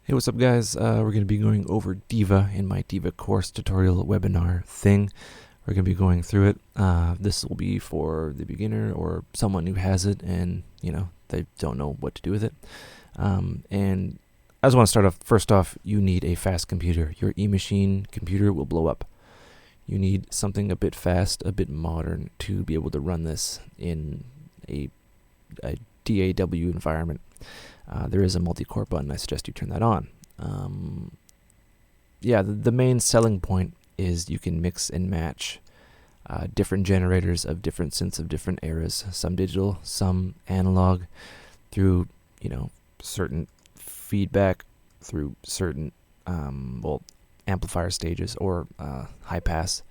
Hey, what's up guys? We're going to be going over Diva in my Diva course tutorial webinar thing. We're going to be going through it. This will be for the beginner or someone who has it and, they don't know what to do with it. And I just want to start off, first off, you need a fast computer. Your e-machine computer will blow up. You need something a bit fast, a bit modern to be able to run this in a DAW environment. There is a multi-core button. I suggest you turn that on. The main selling point is you can mix and match different generators of different synths of different eras, some digital, some analog, through certain feedback, through certain amplifier stages or high-pass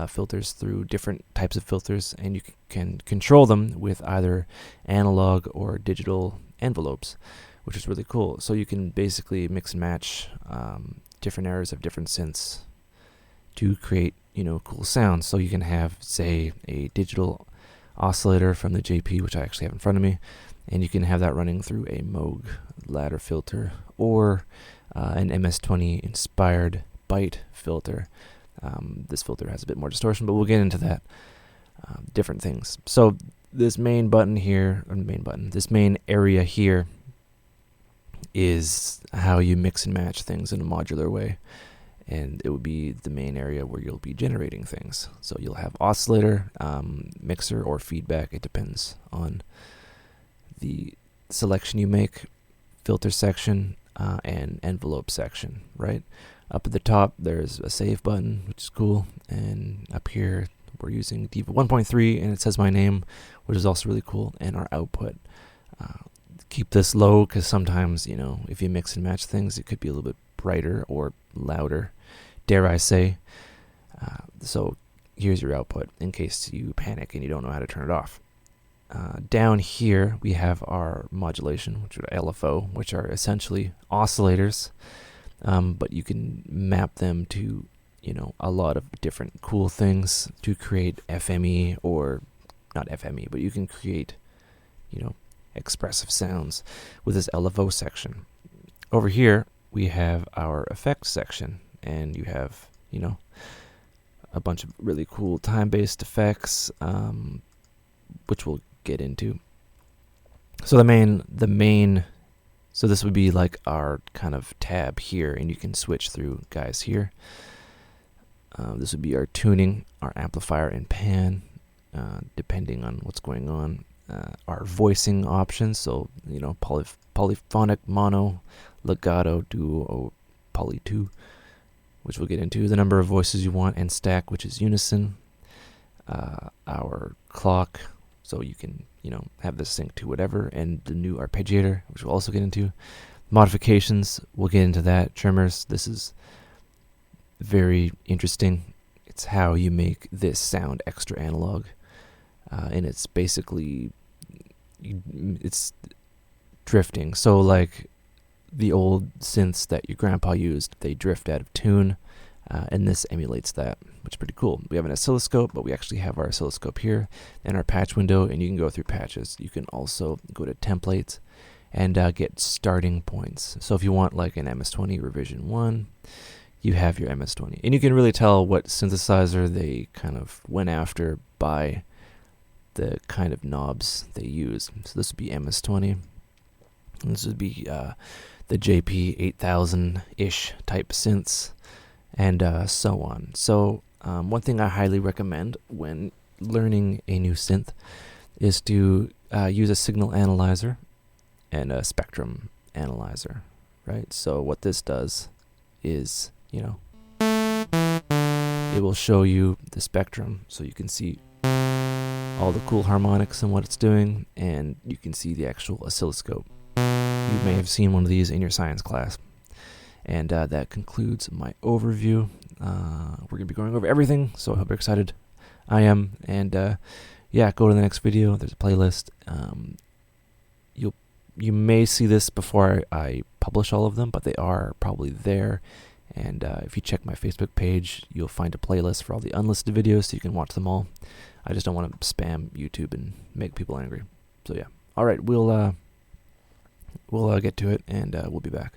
filters, through different types of filters, and you can control them with either analog or digital envelopes, which is really cool. So you can basically mix and match different eras of different synths to create cool sounds. So you can have, say, a digital oscillator from the JP, which I actually have in front of me, and you can have that running through a Moog ladder filter or an MS-20 inspired byte filter. This filter has a bit more distortion, but we'll get into that. Different things. So this main button here, this main area here is how you mix and match things in a modular way, and it would be the main area where you'll be generating things. So you'll have oscillator, mixer, or feedback. It depends on the selection you make, filter section, and envelope section, right? Up at the top, there's a save button, which is cool, and up here, we're using Diva 1.3, and it says my name, which is also really cool, and our output. Keep this low, because sometimes, if you mix and match things, it could be a little bit brighter or louder, dare I say. So here's your output, in case you panic and you don't know how to turn it off. Down here, we have our modulation, which are LFO, which are essentially oscillators, but you can map them to a lot of different cool things to create FME, or not FME, but you can create, expressive sounds with this LFO section. Over here, we have our effects section, and you have, a bunch of really cool time-based effects, which we'll get into. So so this would be like our kind of tab here, and you can switch through guys here. This would be our tuning, our amplifier and pan, depending on what's going on. Our voicing options, so polyphonic, mono, legato, duo, poly 2, which we'll get into. The number of voices you want, and stack, which is unison. Our clock, so you can have this sync to whatever, and the new arpeggiator, which we'll also get into. Modifications, we'll get into that. Trimmers, this is very interesting. It's how you make this sound extra analog, and it's basically it's drifting. So like the old synths that your grandpa used, they drift out of tune, and this emulates that, which is pretty cool. We have an oscilloscope, but we actually have our oscilloscope here and our patch window, and you can go through patches. You can also go to templates and get starting points. So if you want like an MS-20 revision 1, you have your MS-20, and you can really tell what synthesizer they kind of went after by the kind of knobs they use. So this would be MS-20, and this would be the JP 8000-ish type synths, and so on. So one thing I highly recommend when learning a new synth is to use a signal analyzer and a spectrum analyzer, right? So what this does is it will show you the spectrum, so you can see all the cool harmonics and what it's doing, and you can see the actual oscilloscope. You may have seen one of these in your science class. And that concludes my overview. We're going to be going over everything, so I hope you're excited. I am, and go to the next video. There's a playlist. You may see this before I publish all of them, but they are probably there. And if you check my Facebook page, you'll find a playlist for all the unlisted videos, so you can watch them all. I just don't want to spam YouTube and make people angry. So yeah. All right, we'll get to it, and we'll be back.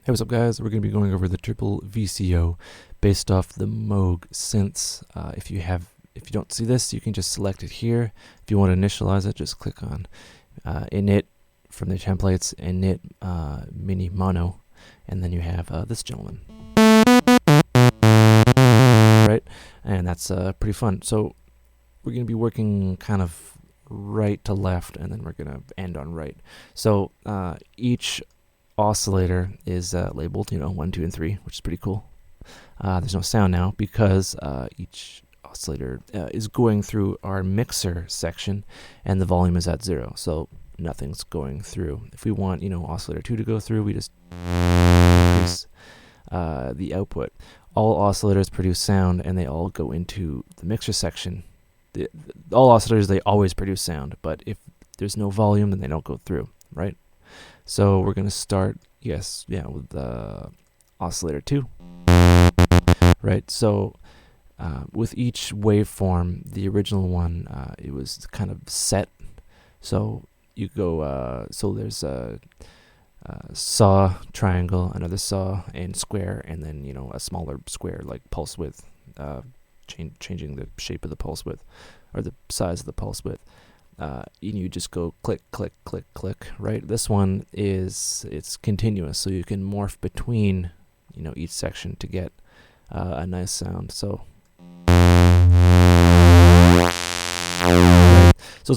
Hey, what's up guys? We're going to be going over the triple VCO based off the Moog synths. If you don't see this, you can just select it here. If you want to initialize it, just click on init from the templates, init mini mono, and then you have this gentleman. Right? And that's pretty fun. So we're going to be working kind of right to left, and then we're going to end on right. So each oscillator is labeled, 1, 2, and 3, which is pretty cool. There's no sound now because each oscillator is going through our mixer section, and the volume is at 0, so nothing's going through. If we want, oscillator 2 to go through, we just increase the output. All oscillators produce sound, and they all go into the mixer section. All oscillators, they always produce sound, but if there's no volume, then they don't go through, right? So we're going to start, with oscillator 2, right? So with each waveform, the original one, it was kind of set. So you go, so there's a saw, triangle, another saw, and square, and then, a smaller square like pulse width, changing the shape of the pulse width, or the size of the pulse width. And you just go click, click, click, click, right? This one it's continuous, so you can morph between, each section to get a nice sound. So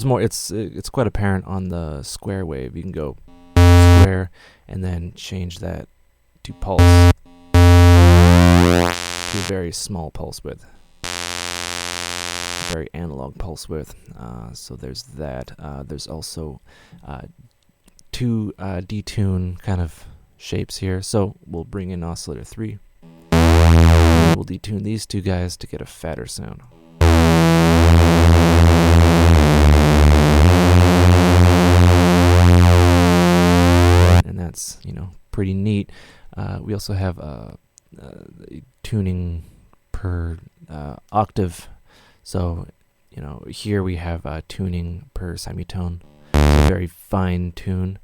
it's quite apparent on the square wave. You can go square and then change that to pulse, to a very small pulse width. Very analog pulse width. So there's that. There's also two detune kind of shapes here. So we'll bring in oscillator 3. We'll detune these two guys to get a fatter sound. And that's, pretty neat. We also have tuning per octave. So, here we have tuning per semitone. It's a very fine tune.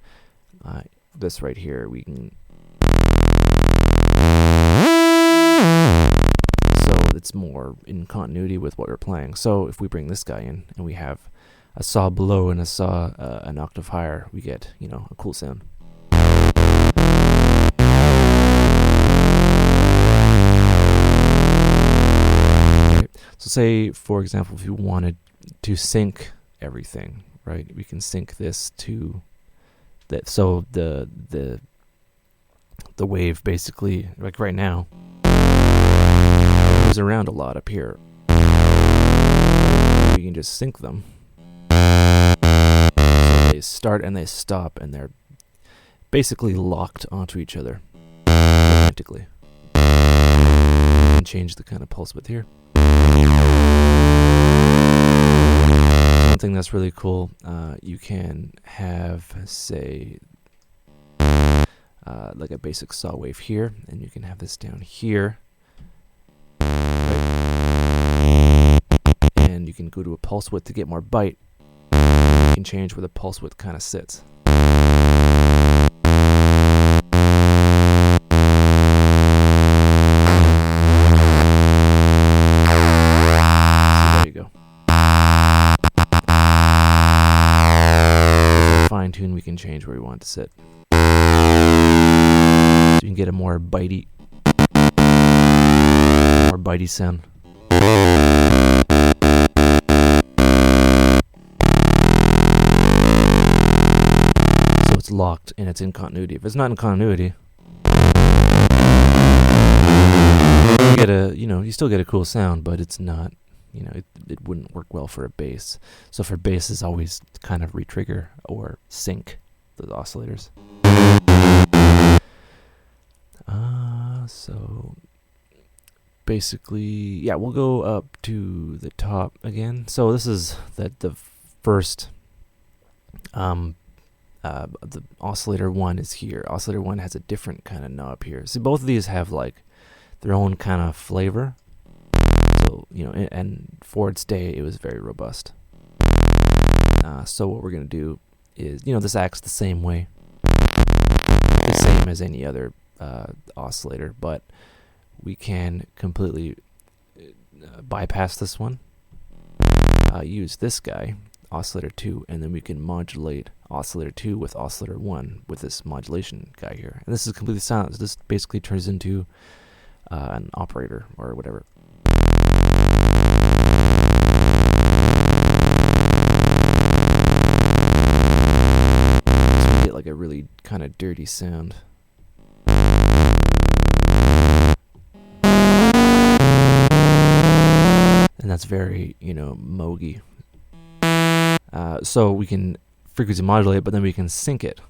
This right here, we can. So it's more in continuity with what we're playing. So if we bring this guy in and we have a saw below and a saw an octave higher, we get, a cool sound. So say, for example, if you wanted to sync everything, right? We can sync this to that. So the wave basically, like right now, moves around a lot up here. We can just sync them. So they start and they stop, and they're basically locked onto each other romantically. You can change the kind of pulse width here. One thing that's really cool, you can have, say, like a basic saw wave here, and you can have this down here, right? And you can go to a pulse width to get more bite. You can change where the pulse width kind of sits. Tune, we can change where we want it to sit. So you can get a more bitey sound. So it's locked and it's in continuity. If it's not in continuity, you get you still get a cool sound, but it's not. It wouldn't work well for a bass. So for basses, always kind of re-trigger or sync the oscillators. So basically, we'll go up to the top again. So this is the first, the oscillator 1 is here. Oscillator 1 has a different kind of knob here. So both of these have like their own kind of flavor. So, and for its day, it was very robust. So what we're going to do is, this acts the same way. The same as any other oscillator, but we can completely bypass this one, use this guy, oscillator 2, and then we can modulate oscillator 2 with oscillator 1 with this modulation guy here. And this is completely silent, so this basically turns into an operator or whatever. So we get like a really kind of dirty sound. And that's very, you know, mogy. So we can frequency modulate, but then we can sync it,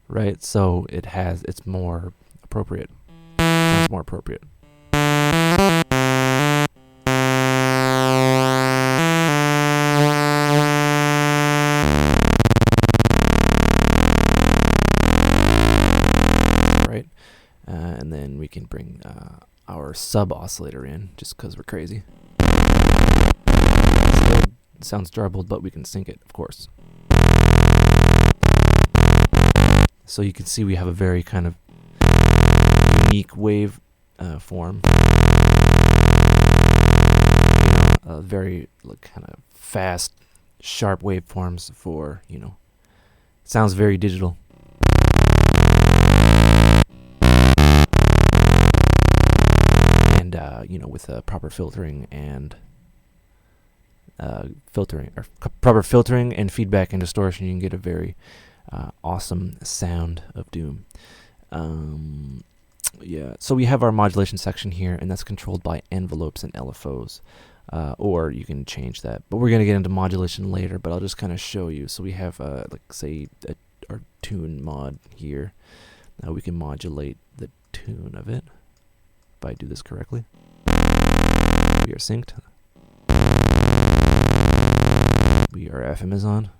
right? So it's more appropriate. Sounds more appropriate. Right? And then we can bring our sub oscillator in, just because we're crazy. Sounds jarbled, but we can sync it, of course. So you can see we have a very kind of unique wave form. You know, very kind of fast, sharp waveforms for, you know, sounds very digital. And you know, with proper filtering and proper filtering and feedback and distortion, you can get a very awesome sound of doom. Yeah, so we have our modulation section here, and that's controlled by envelopes and LFOs, or you can change that. But we're going to get into modulation later, but I'll just kind of show you. So we have, like, say, our tune mod here. Now we can modulate the tune of it if I do this correctly. We are synced. Our FM is on.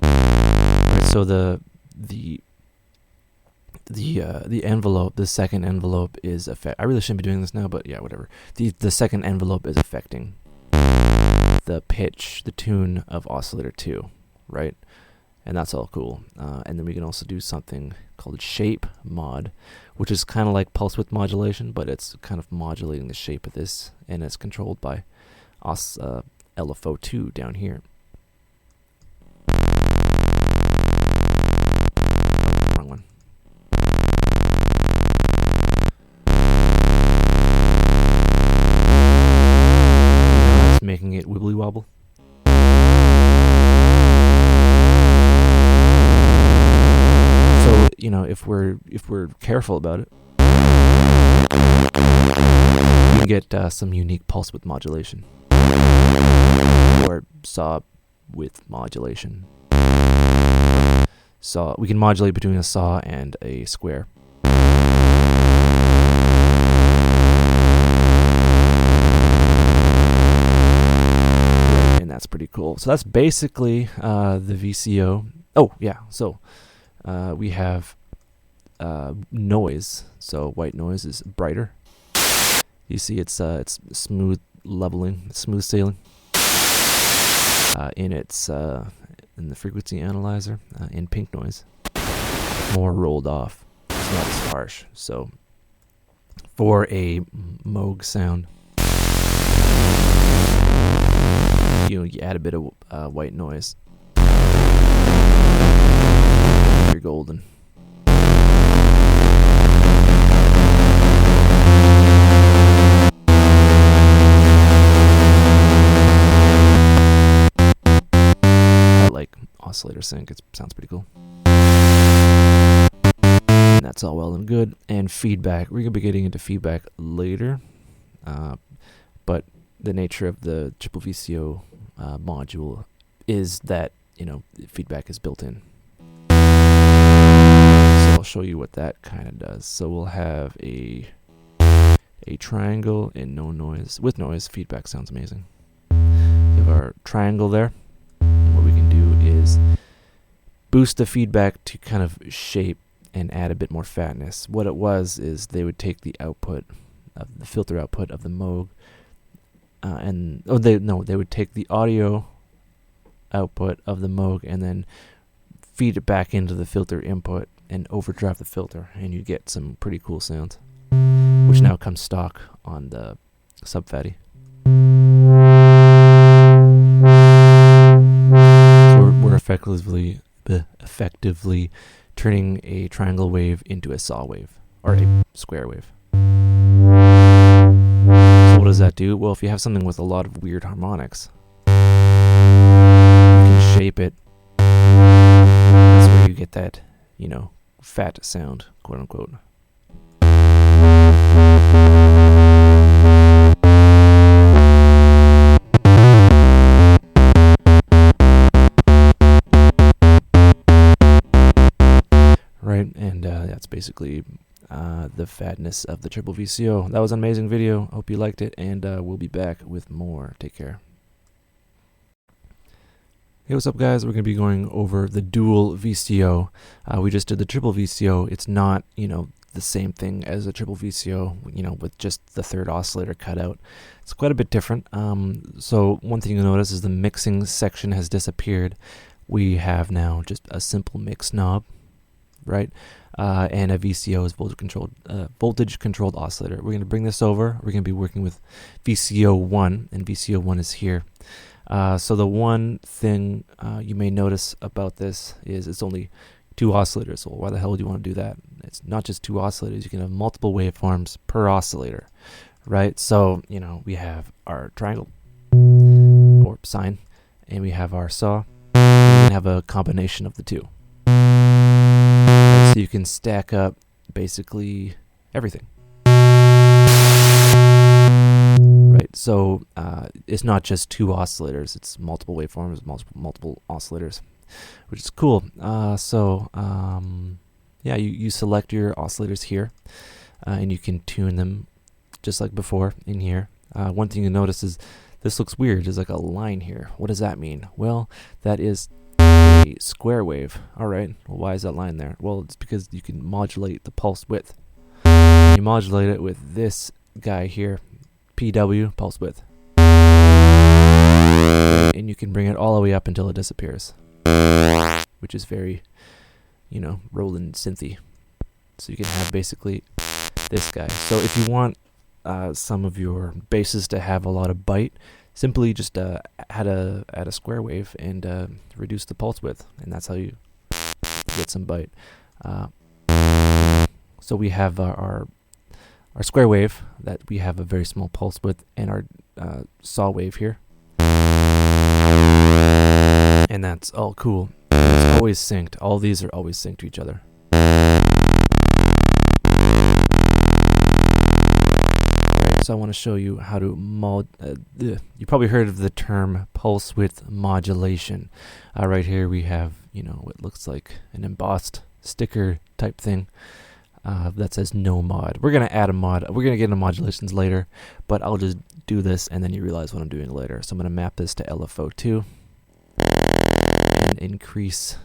Right, so the envelope, the second envelope is I really shouldn't be doing this now, but yeah, whatever. The second envelope is affecting the pitch, the tune of oscillator 2, right? And that's all cool. And then we can also do something called shape mod, which is kind of like pulse width modulation, but it's kind of modulating the shape of this, and it's controlled by LFO2 down here. Oh, wrong one. It's making it wibbly wobble. So, you know, if we're careful about it, we can get some unique pulse width modulation. Or saw with modulation. So we can modulate between a saw and a square. And that's pretty cool. So that's basically the VCO. Oh yeah, so we have noise. So white noise is brighter. You see it's smooth leveling, smooth sailing. In the frequency analyzer, in pink noise, more rolled off. It's not as harsh. So for a Moog sound, you add a bit of white noise. You're golden. Oscillator sync, it sounds pretty cool. And that's all well and good. And feedback, we're going to be getting into feedback later, but the nature of the triple VCO module is that, you know, feedback is built in. So I'll show you what that kind of does. So we'll have a triangle in no noise. With noise, feedback sounds amazing. We have our triangle there. What we can do is boost the feedback to kind of shape and add a bit more fatness. What it was is they would take the output of the filter output of the Moog, they would take the audio output of the Moog and then feed it back into the filter input and overdrive the filter, and you get some pretty cool sounds, which now comes stock on the sub-fatty. So we're effectively turning a triangle wave into a saw wave, or a square wave. So what does that do? Well, if you have something with a lot of weird harmonics, you can shape it. That's where you get that, you know, fat sound, quote unquote. Right, and that's basically the fatness of the triple VCO. That was an amazing video. Hope you liked it, and we'll be back with more. Take care. Hey, what's up, guys? We're going to be going over the dual VCO. We just did the triple VCO. It's not, you know, the same thing as a triple VCO, you know, with just the third oscillator cut out. It's quite a bit different. So one thing you'll notice is the mixing section has disappeared. We have now just a simple mix knob, right? And a VCO is voltage controlled oscillator. We're going to bring this over. We're going to be working with VCO 1, and VCO 1 is here. So the one thing you may notice about this is it's only 2 oscillators. So why the hell do you want to do that? It's not just 2 oscillators. You can have multiple waveforms per oscillator, right? So, you know, we have our triangle or sine, and we have our saw. We can have a combination of the two. So you can stack up basically everything. Right, so it's not just 2 oscillators, it's multiple waveforms, multiple oscillators, which is cool. Yeah, you select your oscillators here, and you can tune them just like before in here. One thing you notice is this looks weird. There's like a line here. What does that mean? Well, that is a square wave. All right, well, why is that line there? Well, it's because you can modulate the pulse width. You modulate it with this guy here, PW, pulse width, and you can bring it all the way up until it disappears, which is very, you know, rolling synthy. So you can have basically this guy. So if you want some of your basses to have a lot of bite, simply just add a square wave and reduce the pulse width, and that's how you get some bite. So we have our square wave that we have a very small pulse width, and our saw wave here, and that's all cool. It's always synced. All these are always synced to each other. So I want to show you how to you probably heard of the term pulse width modulation. Right here we have, you know, what looks like an embossed sticker type thing that says no mod. We're going to add a mod. We're going to get into modulations later, but I'll just do this and then you realize what I'm doing later. So I'm going to map this to LFO2 and increase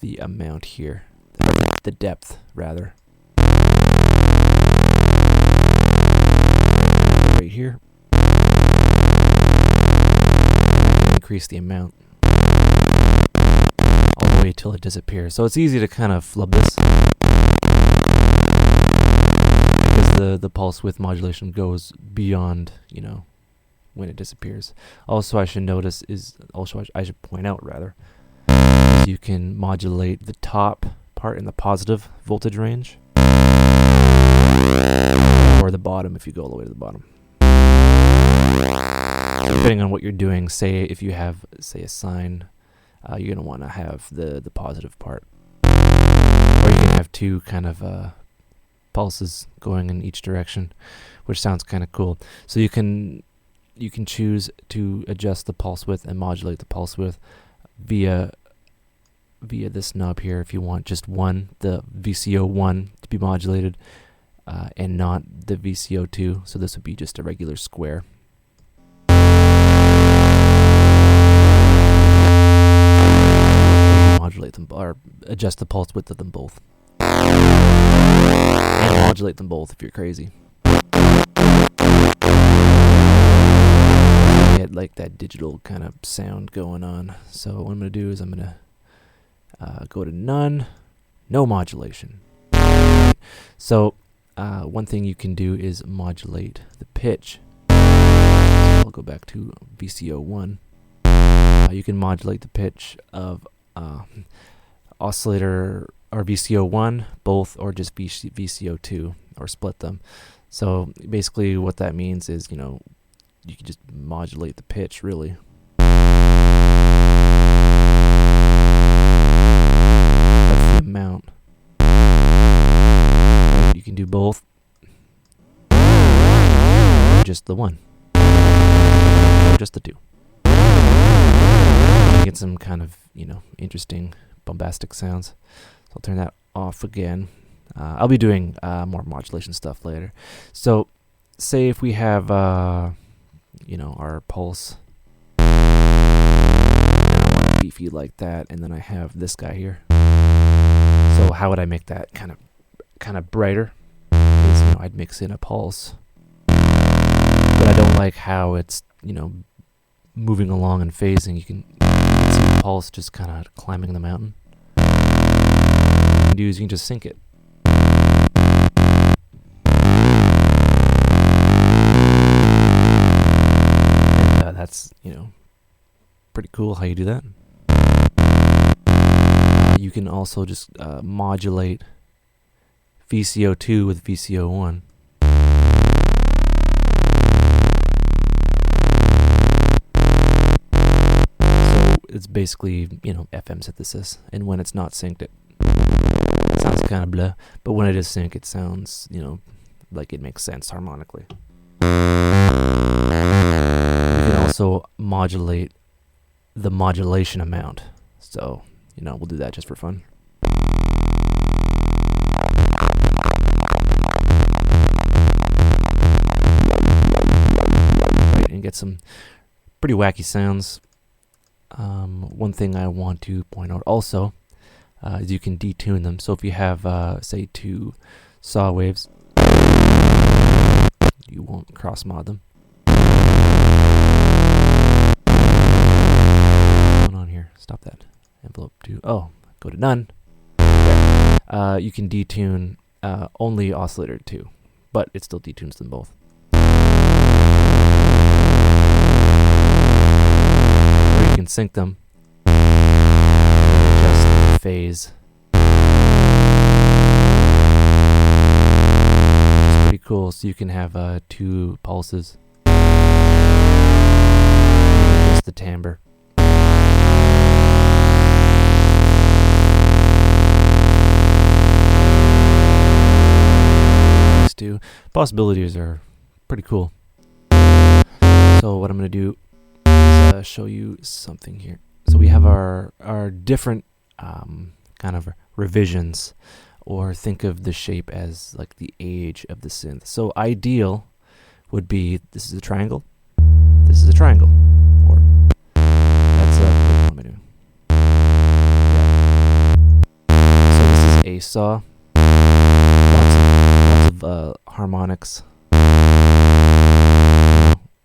the amount here, or the depth rather. Right here, increase the amount all the way till it disappears. So it's easy to kind of flub this because the pulse width modulation goes beyond, you know, when it disappears. Also, I should point out rather, is you can modulate the top part in the positive voltage range, or the bottom if you go all the way to the bottom. Depending on what you're doing, say if you have, say, a sine, you're going to want to have the positive part. Or you can have 2 kind of pulses going in each direction, which sounds kind of cool. So you can choose to adjust the pulse width and modulate the pulse width via this knob here if you want just the VCO 1 to be modulated and not the VCO 2. So this would be just a regular square. Modulate them or adjust the pulse width of them both, and modulate them both if you're crazy. Get like that digital kind of sound going on. So what I'm gonna do is I'm gonna go to none, no modulation. So one thing you can do is modulate the pitch. So I'll go back to VCO 1. You can modulate the pitch of oscillator or VCO 1, both, or just VCO 2, or split them. So basically what that means is, you know, you can just modulate the pitch, really. That's the amount. You can do both, or just the one, or just the two. You get some kind of, you know, interesting bombastic sounds. So I'll turn that off again. I'll be doing more modulation stuff later. So say if we have you know, our pulse beefy like that, and then I have this guy here. So how would I make that kind of brighter? Is, you know, I'd mix in a pulse, but I don't like how it's, you know, moving along and phasing. You can see the pulse just kind of climbing the mountain. What you can do is you can just sync it. And that's, you know, pretty cool how you do that. You can also just modulate VCO 2 with VCO 1. So it's basically, you know, FM synthesis, and when it's not synced, it sounds kind of blah, but when it is synced, it sounds, you know, like it makes sense harmonically. You can also modulate the modulation amount. So, you know, we'll do that just for fun. Right, and get some pretty wacky sounds. One thing I want to point out also is you can detune them. So if you have, say, 2 saw waves, you won't cross mod them. What's going on here? Stop that. Envelope 2. Oh, go to none. There. You can detune only oscillator 2, but it still detunes them both. Or you can sync them. Just phase. It's pretty cool. So you can have 2 pulses. Just the timbre. Possibilities are pretty cool. So what I'm going to do is show you something here. So we have our different kind of revisions, or think of the shape as like the age of the synth. So ideal would be, this is a triangle, this is a triangle, or that's what am I doing? Yeah. So this is a saw. Lots of harmonics.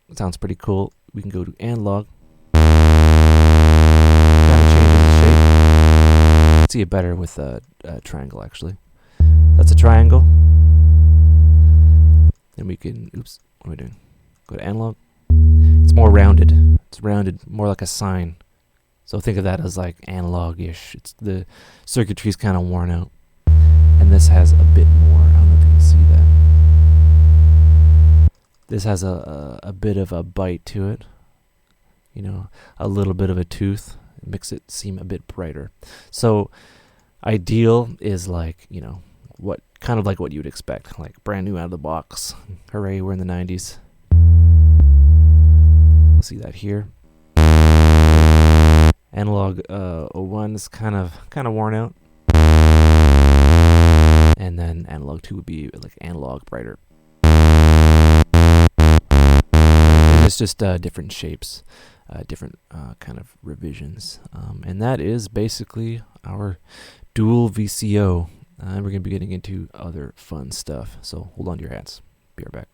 It sounds pretty cool. We can go to analog. Kind of changes the shape. You can see it better with a triangle, actually. That's a triangle. Then we can, oops, what am I doing? Go to analog. It's more rounded. It's rounded, more like a sine. So think of that as like analog-ish. It's the circuitry's kind of worn out. And this has a bit more. I don't know if you can see that. This has a bit of a bite to it. You know, a little bit of a tooth. It makes it seem a bit brighter. So ideal is like, you know, what kind of like what you'd expect, like brand new out of the box. Hooray, we're in the 90s. We'll see that here. Analog 01 is kind of worn out. And then analog 2 would be like analog brighter. And it's just different shapes, different kind of revisions. And that is basically our dual VCO. And we're going to be getting into other fun stuff. So hold on to your hats. Be right back.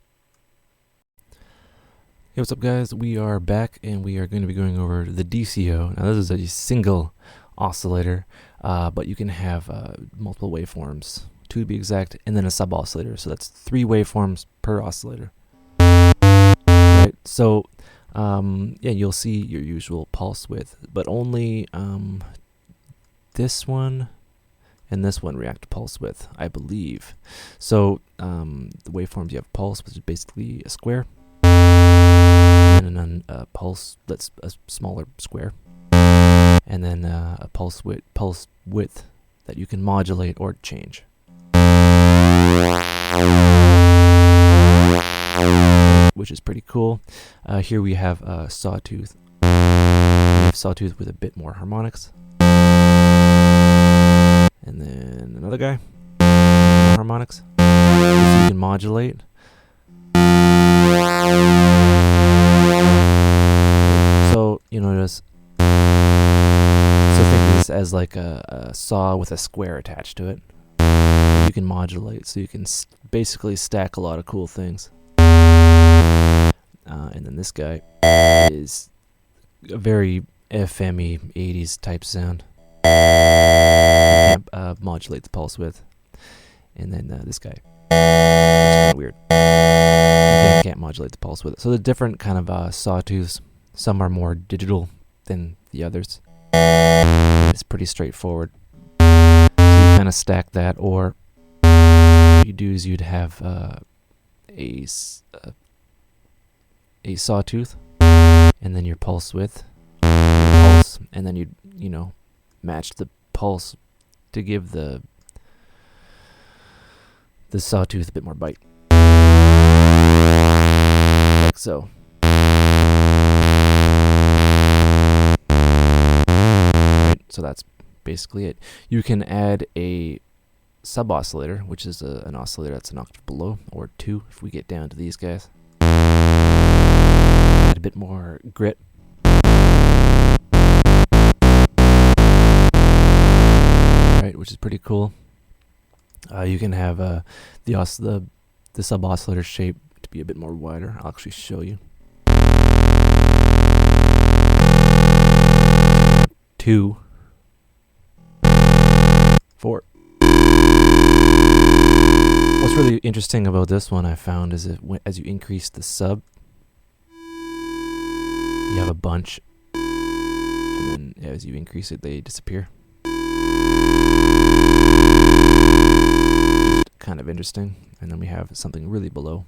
Hey, what's up, guys? We are back, and we are going to be going over the DCO. Now, this is a single oscillator. but you can have multiple waveforms, 2 to be exact, and then a sub oscillator. So that's 3 waveforms per oscillator. Right. So yeah, you'll see your usual pulse width, but only this one and this one react to pulse width, I believe. So the waveforms, you have pulse, which is basically a square, and then a pulse that's a smaller square, and then a pulse width that you can modulate or change. Which is pretty cool. Here we have a sawtooth. We have sawtooth with a bit more harmonics. And then another guy, more harmonics. So you can modulate. So you notice. So think of this as like a saw with a square attached to it. You can modulate, so you can basically stack a lot of cool things. And then this guy is a very FM-y 80s type sound. You can't modulate the pulse width. And then this guy, it's kind of weird. You can't modulate the pulse width. So the different kind of sawtooths, some are more digital than the others. It's pretty straightforward. So you kind of stack that, or what you do is you'd have a sawtooth, and then your pulse width, and then you know, match the pulse to give the sawtooth a bit more bite, like so. Right, so that's basically it. You can add a sub oscillator, which is an oscillator that's an octave below, or 2 if we get down to these guys. Add a bit more grit. Right, which is pretty cool. You can have the sub oscillator shape to be a bit more wider. I'll actually show you. 2, 4. What's really interesting about this one, I found, is as you increase the sub, you have a bunch, and then as you increase it, they disappear. Kind of interesting. And then we have something really below,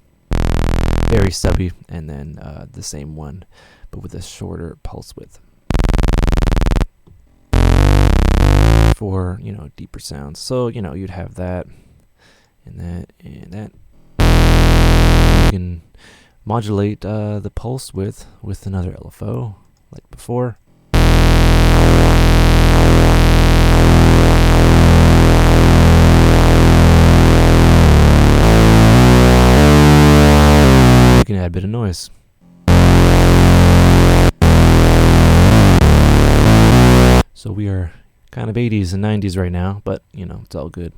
very subby, and then the same one, but with a shorter pulse width for, you know, deeper sounds. So, you know, you'd have that, and that, and that. You can modulate the pulse width with another LFO, like before. You can add a bit of noise. So we are kind of 80s and 90s right now, but, you know, it's all good.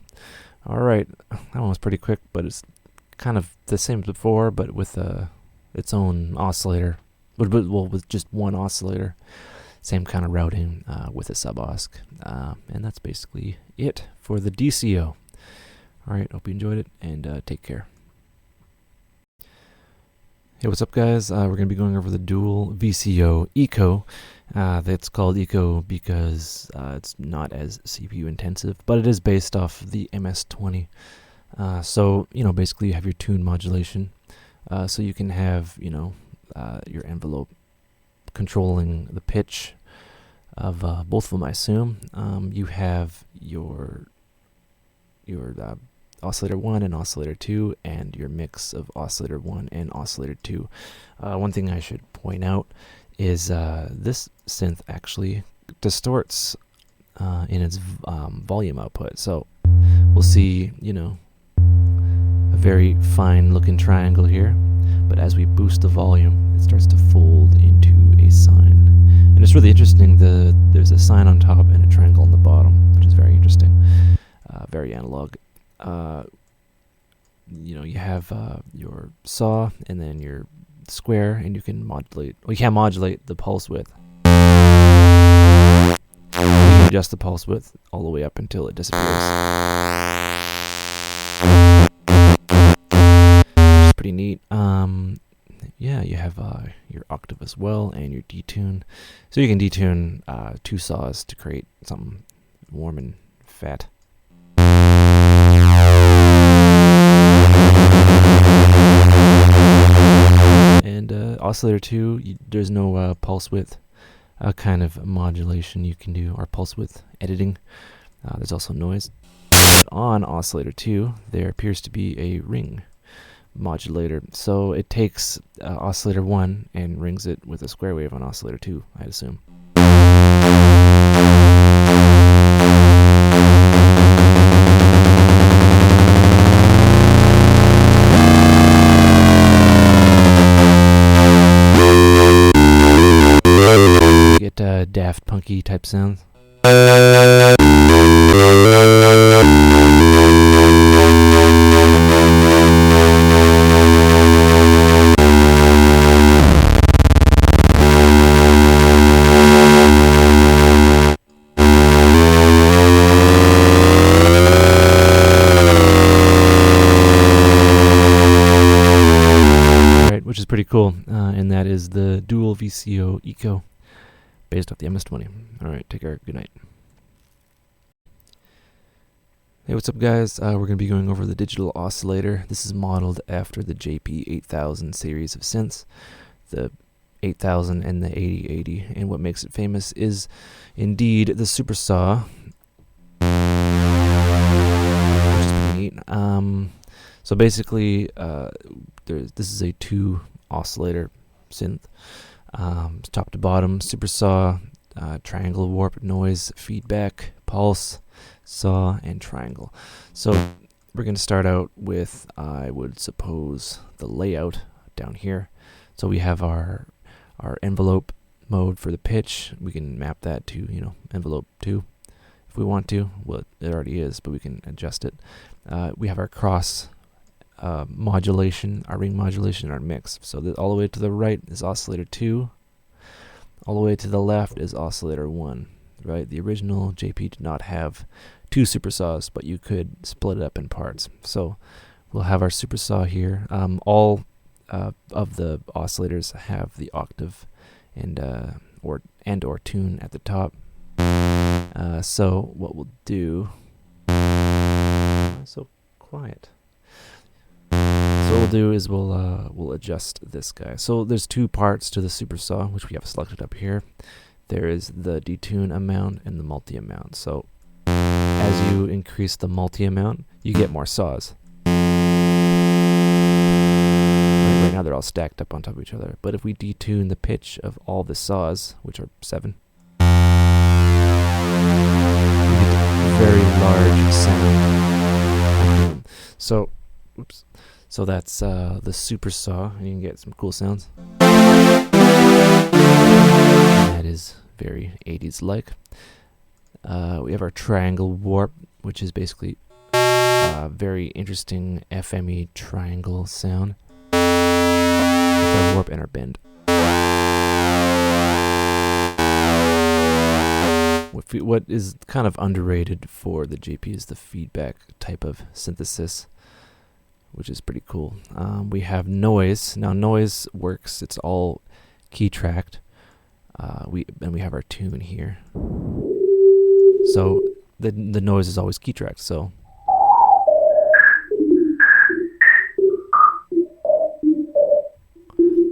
All right, that one was pretty quick, but it's kind of the same as before, but with its own oscillator. Well, with just one oscillator. Same kind of routing with a sub-osc. And that's basically it for the DCO. All right, hope you enjoyed it, and take care. Hey, what's up, guys? We're going to be going over the dual VCO Eco. That's called Eco because it's not as CPU intensive, but it is based off the MS-20. So, you know, basically you have your tune modulation. So you can have, you know, your envelope controlling the pitch of both of them, I assume. You have your oscillator 1 and oscillator 2, and your mix of oscillator 1 and oscillator 2. One thing I should point out is this synth actually distorts in its volume output. So we'll see, you know, a very fine looking triangle here, but as we boost the volume, it starts to fold into a sine. And it's really interesting, there's a sine on top and a triangle on the bottom, which is very interesting, very analog. You know, you have your saw and then your square, and you can modulate, well, you can't modulate the pulse width. You can adjust the pulse width all the way up until it disappears. Which is pretty neat. Yeah, you have your octave as well and your detune. So you can detune 2 saws to create something warm and fat. And oscillator 2, there's no pulse width kind of modulation you can do, or pulse width editing. There's also noise. But on oscillator 2, there appears to be a ring modulator. So it takes oscillator 1 and rings it with a square wave on oscillator 2, I'd assume. You get Daft Punky type sounds. Which is pretty cool, and that is the dual VCO Eco based off the MS-20. Alright, take care, good night. Hey, what's up guys? We're going to be going over the digital oscillator. This is modeled after the JP8000 series of synths, the 8000 and the 8080, and what makes it famous is indeed the super saw, which is pretty neat. So basically, this is a 2 oscillator synth, top to bottom, super saw, triangle, warp, noise, feedback, pulse, saw, and triangle. So we're going to start out with, I would suppose, the layout down here. So we have our envelope mode for the pitch. We can map that to, envelope 2 if we want to. Well, it already is, but we can adjust it. We have our cross modulation, our ring modulation, our mix. So all the way to the right is oscillator 2. All the way to the left is oscillator 1. Right? The original JP did not have 2 super saws, but you could split it up in parts. So we'll have our super saw here. All of the oscillators have the octave and or tune at the top. So what we'll do, so quiet. So what we'll do is we'll adjust this guy. So there's 2 parts to the super saw, which we have selected up here. There is the detune amount and the multi amount. So as you increase the multi amount, you get more saws. Right now they're all stacked up on top of each other. But if we detune the pitch of all the saws, which are 7, you get a very large sound. So, oops. So that's the super saw, and you can get some cool sounds. And that is very 80s-like. We have our triangle warp, which is basically a very interesting FME triangle sound. With our warp and our bend. What is kind of underrated for the JP is the feedback type of synthesis, which is pretty cool. We have noise. Now noise works, it's all key tracked. We have our tune here. So the noise is always key tracked. So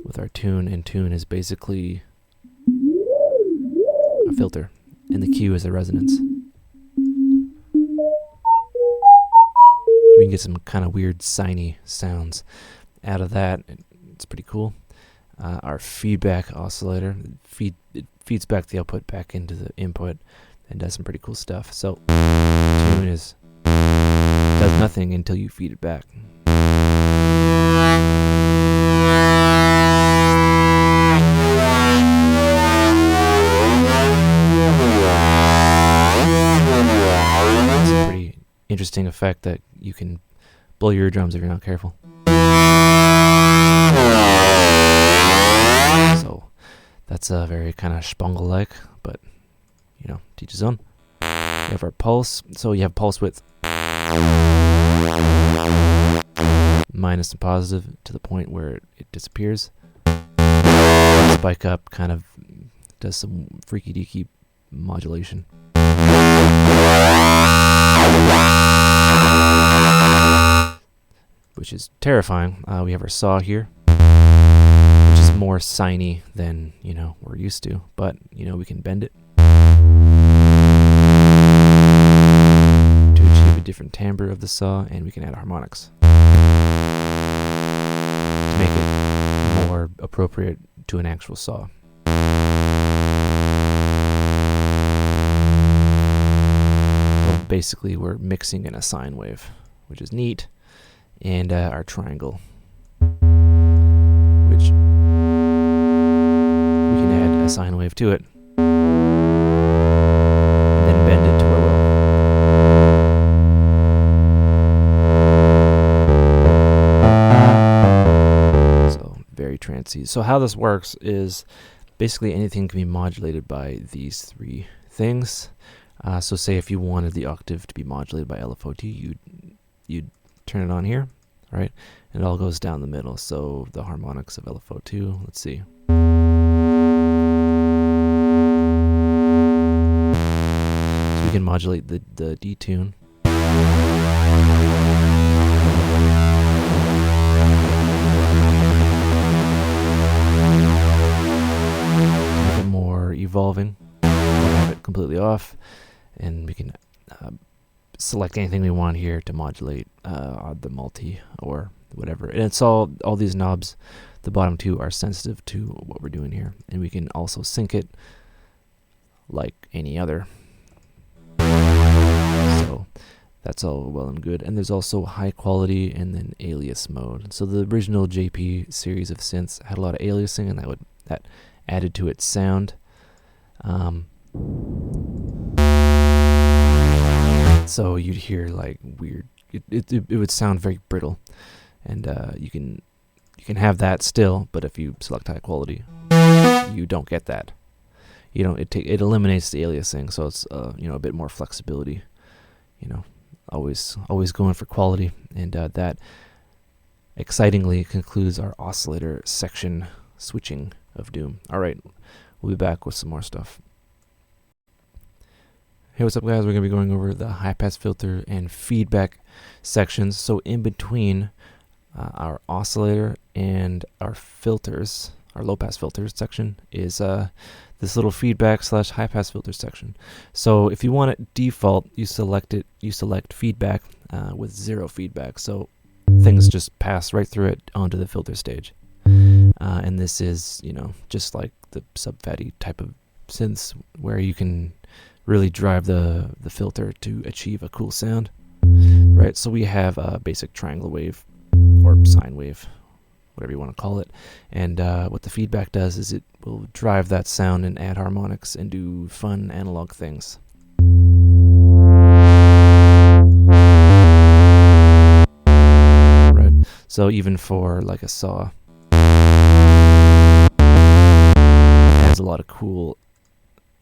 with our tune, and tune is basically a filter, and the Q is a resonance. We can get some kind of weird siny sounds out of that. It's pretty cool. Our feedback oscillator, it feeds back the output back into the input and does some pretty cool stuff. So tune does nothing until you feed it back. It's a pretty interesting effect that you can blow your eardrums if you're not careful. So that's very kind of Spangle-like, but teach his own. have our pulse. So you have pulse width minus and positive to the point where it disappears. Spike up kind of does some freaky deaky modulation. Which is terrifying. We have our saw here, which is more siny than, you know, we're used to, but, you know, we can bend it to achieve a different timbre of the saw, and we can add harmonics to make it more appropriate to an actual saw. Well, basically, we're mixing in a sine wave, which is neat. And our triangle, which we can add a sine wave to it, and then bend it to our will. So very trancey. So how this works is basically anything can be modulated by these three things. So say if you wanted the octave to be modulated by LFO2, you'd turn it on here, right? And it all goes down the middle. So the harmonics of LFO2, let's see. So we can modulate the D tune. Make it more evolving. Have it completely off, and we can select anything we want here to modulate the multi or whatever. And it's all these knobs, the bottom two are sensitive to what we're doing here. And we can also sync it like any other. So that's all well and good. And there's also high quality and then alias mode. So the original JP series of synths had a lot of aliasing, and that added to its sound. So you'd hear like weird. It would sound very brittle, and you can have that still. But if you select high quality, you don't get that. You know, it eliminates the aliasing, so it's you know, a bit more flexibility. You know, always going for quality, and that excitingly concludes our oscillator section switching of doom. All right, we'll be back with some more stuff. Hey, what's up, guys? We're going to be going over the high-pass filter and feedback sections. So in between our oscillator and our filters, our low-pass filters section is this little feedback / high-pass filter section. So if you want it default, you select feedback with 0 feedback. So things just pass right through it onto the filter stage. And this is, you know, just like the sub-fatty type of synths where you can really drive the filter to achieve a cool sound, right? So we have a basic triangle wave or sine wave, whatever you want to call it, and what the feedback does is it will drive that sound and add harmonics and do fun analog things. Right. So even for like a saw, it adds a lot of cool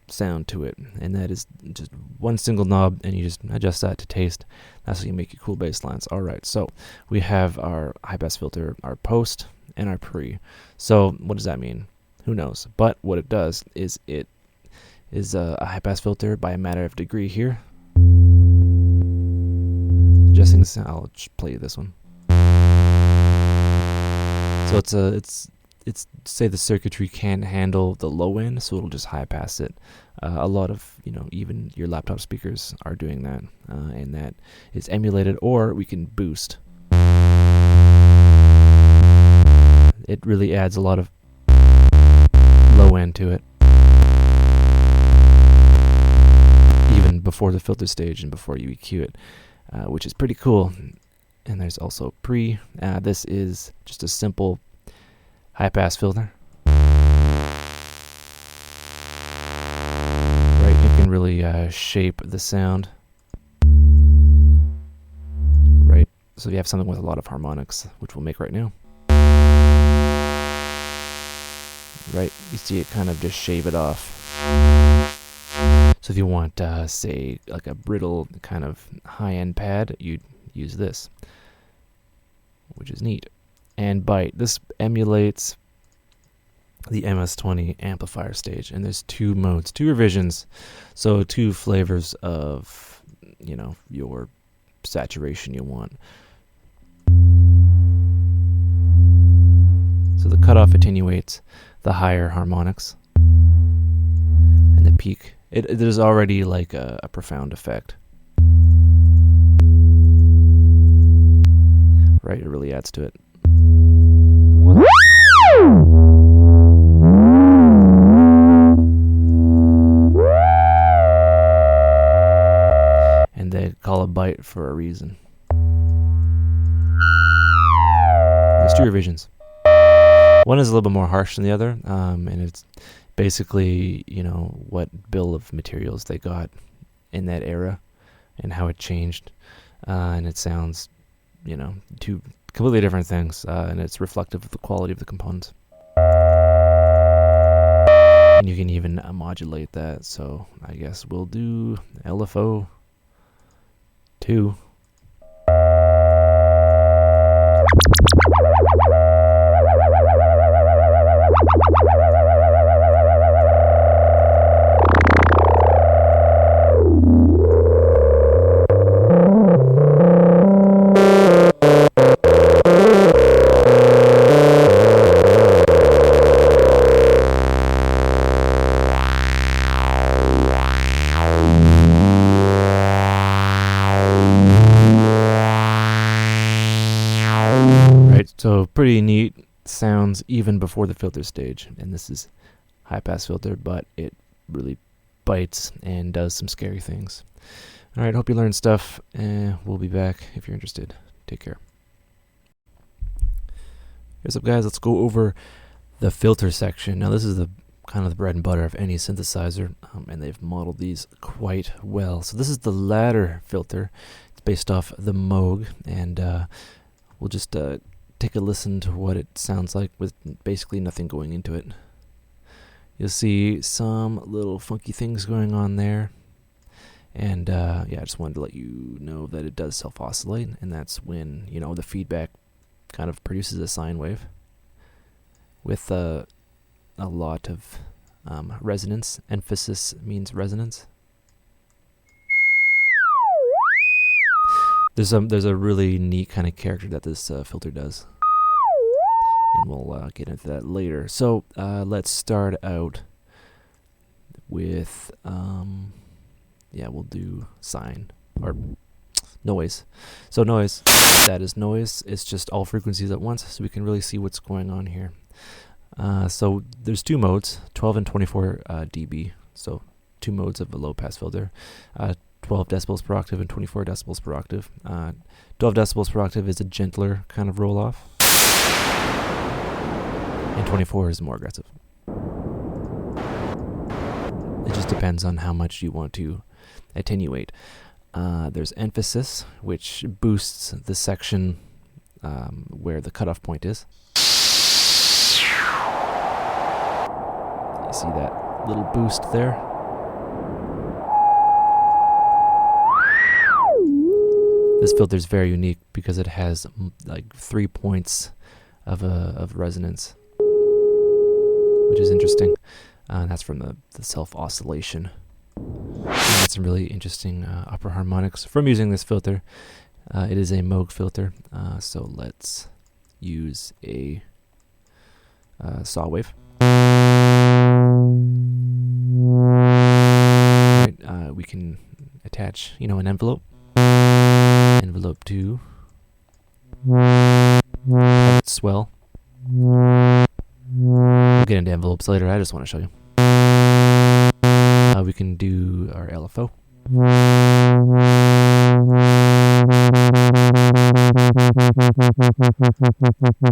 sound to it, and that is just one single knob, and you just adjust that to taste. That's how you make your cool bass lines. All right, so we have our high pass filter, our post, and our pre. So what does that mean? Who knows? But what it does is it is a high pass filter by a matter of degree here. Adjusting the sound. I'll just play you this one. So it's say the circuitry can't handle the low end, so it'll just high pass it. A lot of, you know, even your laptop speakers are doing that, and that is emulated, or we can boost. It really adds a lot of low end to it, even before the filter stage and before you EQ it, which is pretty cool. And there's also pre. This is just a simple high pass filter. Right, you can really shape the sound. Right, so you have something with a lot of harmonics, which we'll make right now. Right, you see it kind of just shave it off. So if you want, say, like a brittle kind of high-end pad, you'd use this, which is neat. And Byte, this emulates the MS-20 amplifier stage, and there's 2 modes, 2 revisions, so 2 flavors of, you know, your saturation you want. So the cutoff attenuates the higher harmonics, and the peak, there's already like a profound effect. Right, it really adds to it. And they call it Byte for a reason. There's 2 revisions. One is a little bit more harsh than the other, and it's basically, you know, what bill of materials they got in that era and how it changed. And it sounds, you know, 2 completely different things, and it's reflective of the quality of the components. And you can even modulate that, so I guess we'll do LFO 2. So pretty neat sounds even before the filter stage, and this is high pass filter, but it really bites and does some scary things. All right, hope you learned stuff, and we'll be back if you're interested. Take care. Here's up, guys. Let's go over the filter section. Now this is the kind of the bread and butter of any synthesizer, and they've modeled these quite well. So this is the ladder filter. It's based off the Moog, and we'll just take a listen to what it sounds like with basically nothing going into it. You'll see some little funky things going on there, and yeah, I just wanted to let you know that it does self-oscillate, and that's when, you know, the feedback kind of produces a sine wave with a lot of resonance. Emphasis means resonance. There's a really neat kind of character that this filter does, and we'll get into that later. So let's start out with yeah, we'll do sine or noise. So noise, that is noise. It's just all frequencies at once, so we can really see what's going on here. So there's 2 modes, 12 and 24 dB. So 2 modes of a low pass filter. 12 decibels per octave and 24 decibels per octave. 12 decibels per octave is a gentler kind of roll off, and 24 is more aggressive. It just depends on how much you want to attenuate. There's emphasis, which boosts the section where the cutoff point is. You see that little boost there? This filter is very unique because it has like 3 points of resonance, which is interesting. And that's from the self-oscillation. You get some really interesting upper harmonics from using this filter. It is a Moog filter, so let's use a saw wave. Right, we can attach, you know, an envelope. Envelope 2. Have it swell. We'll get into envelopes later. I just want to show you. We can do our LFO.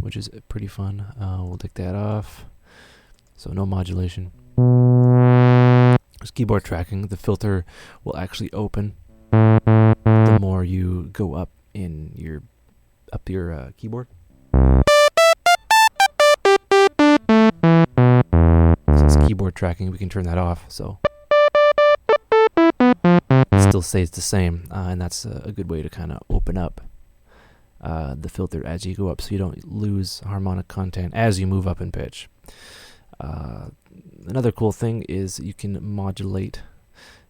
Which is pretty fun. We'll take that off. So no modulation. There's keyboard tracking. The filter will actually open the more you go up in your keyboard. So it's keyboard tracking. We can turn that off. So still stays the same, and that's a good way to kind of open up the filter as you go up, so you don't lose harmonic content as you move up in pitch. Another cool thing is you can modulate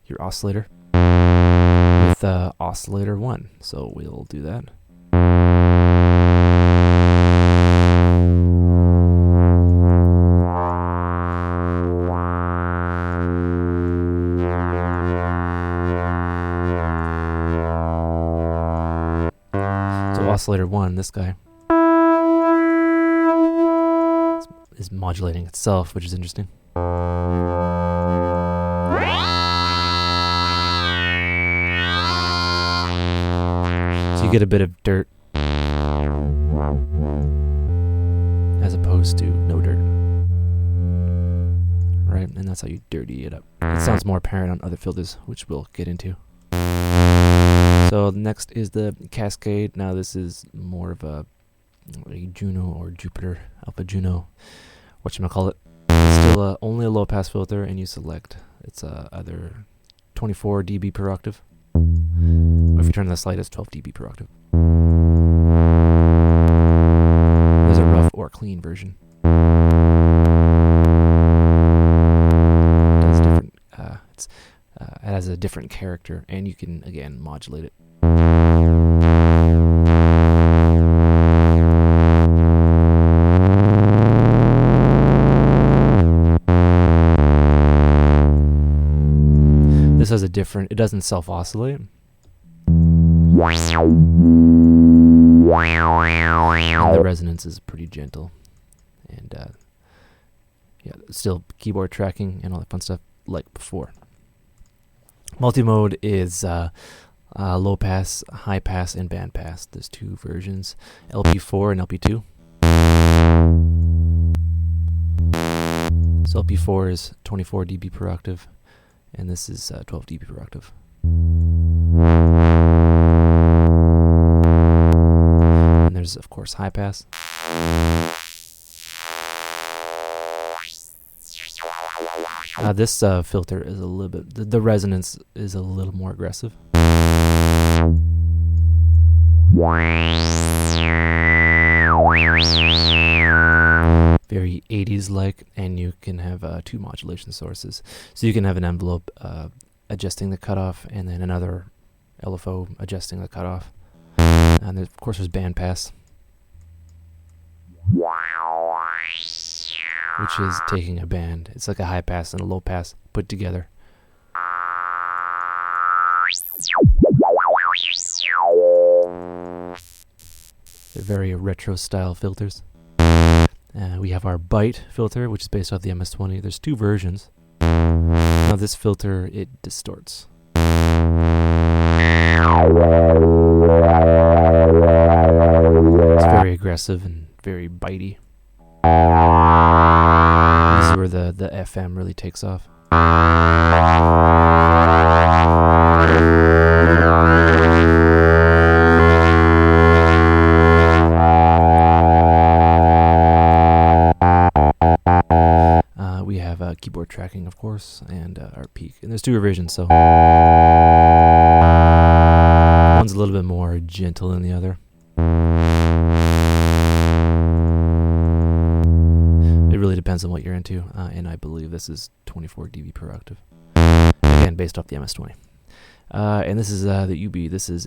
your oscillator with oscillator 1. So we'll do that. So oscillator 1, this guy, is modulating itself, which is interesting. So you get a bit of dirt as opposed to no dirt, right? And that's how you dirty it up. It sounds more apparent on other filters, which we'll get into. So next is the Cascade. Now this is more of a Juno or Jupiter, Alpha Juno, whatchamacallit. It's still only a low pass filter, and you select it's either 24 dB per octave, or if you turn the slide, it's 12 dB per octave. There's a rough or clean version. It does different. It has a different character, and you can again modulate it. This has a different, it doesn't self-oscillate. And the resonance is pretty gentle. And yeah, still keyboard tracking and all that fun stuff like before. Multi-mode is low pass, high pass, and band pass. There's two versions, LP4 and LP2. So LP4 is 24 dB per octave, and this is 12 dB per octave. And there's, of course, high pass. This filter is a little bit, the resonance is a little more aggressive. Very 80s like, and you can have two modulation sources. So you can have an envelope adjusting the cutoff, and then another LFO adjusting the cutoff. And of course there's band pass, which is taking a band. It's like a high pass and a low pass put together. They're very retro style filters. We have our Byte filter, which is based off the MS-20. There's two versions. Now this filter, it distorts. It's very aggressive and very bitey. This is where the FM really takes off. We have keyboard tracking, of course, and our peak. And there's two revisions, so one's a little bit more gentle than the other. It really depends on what you're into, and I believe this is 24 dB per octave. Again, based off the MS-20. And this is the UB. This is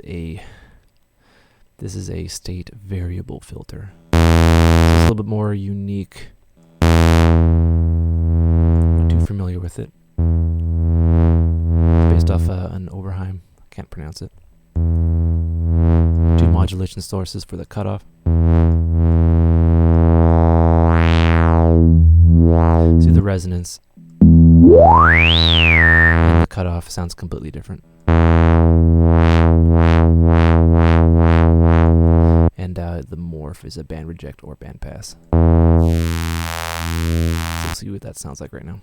a state variable filter. So it's a little bit more unique. I'm not too familiar with it. It's based off an Oberheim. I can't pronounce it. Two modulation sources for the cutoff. See, the resonance and the cutoff sounds completely different. And the morph is a band reject or band pass. So let's see what that sounds like right now.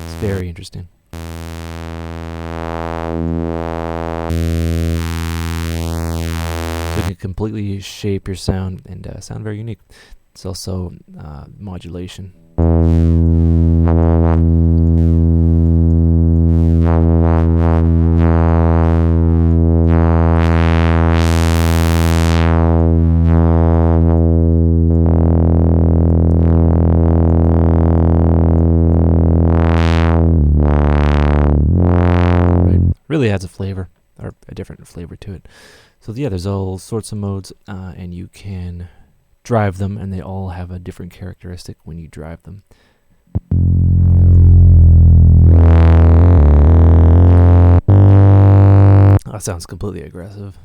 It's very interesting. So you can completely shape your sound and sound very unique. It's also modulation. Really adds a flavor, or a different flavor to it. So yeah, there's all sorts of modes, and you can drive them, and they all have a different characteristic when you drive them. That sounds completely aggressive.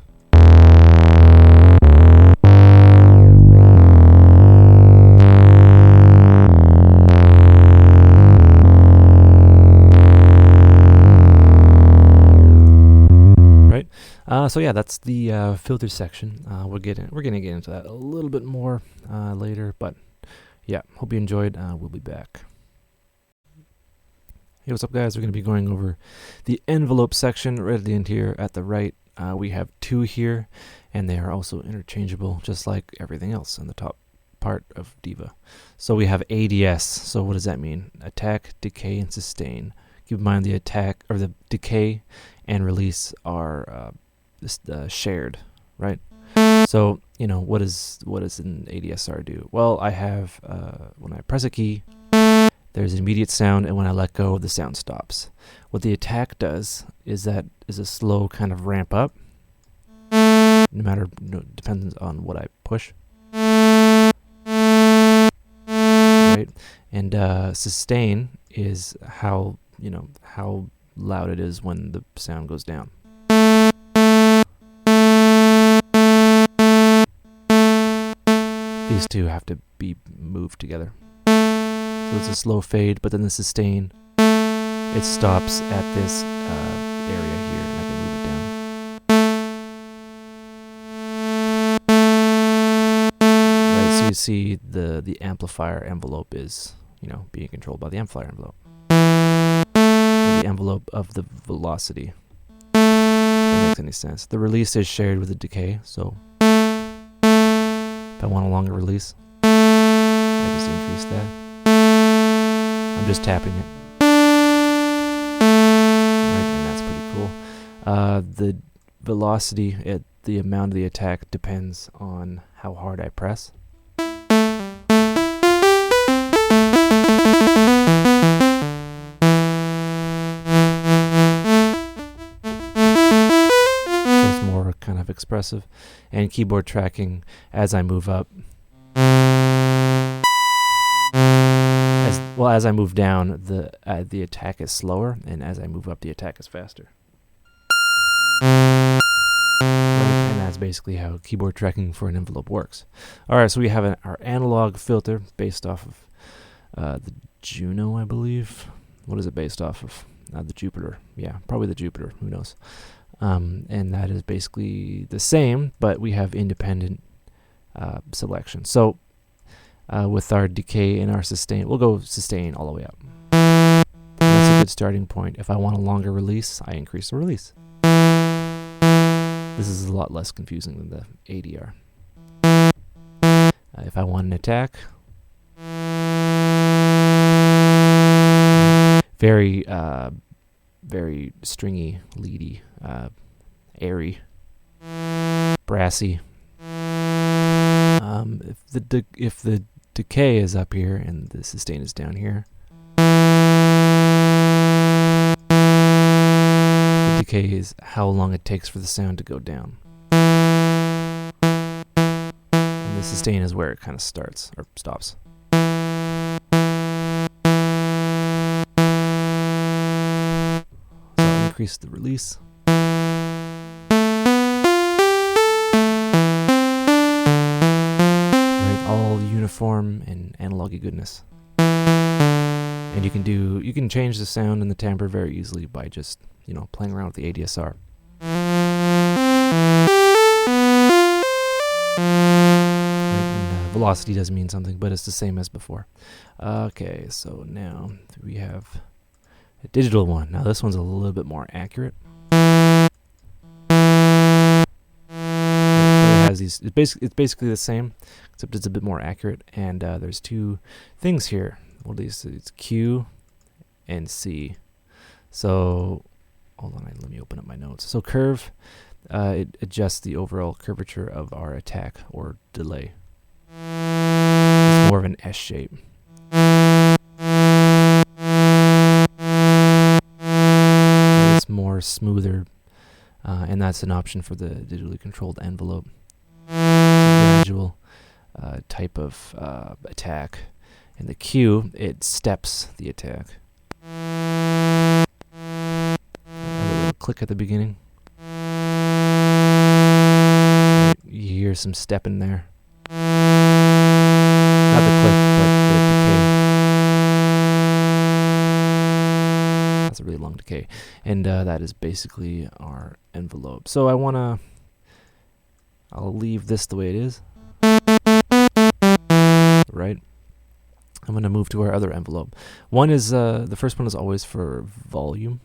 So yeah, that's the filter section. We're gonna get into that a little bit more later, but yeah, hope you enjoyed. We'll be back. Hey, what's up, guys? We're gonna be going over the envelope section right at the end here at the right. We have two here, and they are also interchangeable, just like everything else in the top part of Diva. So we have ADS. So what does that mean? Attack, decay, and sustain. Keep in mind the attack or the decay and release are shared, right? So you know what does an ADSR do? Well, I have when I press a key, there's an immediate sound, and when I let go, the sound stops. What the attack does is a slow kind of ramp up. No matter, depends on what I push, right? And sustain is how loud it is when the sound goes down. These two have to be moved together. So it's a slow fade, but then the sustain, it stops at this area here, and I can move it down. Right, so you see the amplifier envelope is, being controlled by the amplifier envelope. Or the envelope of the velocity. If that makes any sense. The release is shared with the decay, so if I want a longer release, I just increase that. I'm just tapping it. Right, and that's pretty cool. The velocity, the amount of the attack depends on how hard I press. Kind of expressive, and keyboard tracking as I move up. As I move down, the attack is slower, and as I move up, the attack is faster. Right? And that's basically how keyboard tracking for an envelope works. All right, so we have our analog filter based off of the Juno, I believe. What is it based off of? The Jupiter. Yeah, probably the Jupiter. Who knows? And that is basically the same, but we have independent selection. So with our decay and our sustain, we'll go sustain all the way up. That's a good starting point. If I want a longer release, I increase the release. This is a lot less confusing than the ADR. If I want an attack, very stringy, leady, airy, brassy. If the decay is up here and the sustain is down here, the decay is how long it takes for the sound to go down, and the sustain is where it kind of starts or stops. Increase the release. Right, all uniform and analog-y goodness. And you can change the sound and the timbre very easily by just, playing around with the ADSR. And, velocity does mean something, but it's the same as before. Okay, so now we have a digital one. Now this one's a little bit more accurate. It has these. It's basically the same, except it's a bit more accurate. And there's two things here. What are these? It's Q and C. So hold on, let me open up my notes. So curve, it adjusts the overall curvature of our attack or delay. It's more of an S shape. It's more smoother, and that's an option for the digitally controlled envelope. It's a gradual type of attack. And the Q, it steps the attack. A little click at the beginning. You hear some step in there. Not the click, but the decay. That's a really long decay. And that is basically our envelope. So I'll leave this the way it is. Right? I'm going to move to our other envelope. One is, the first one is always for volume.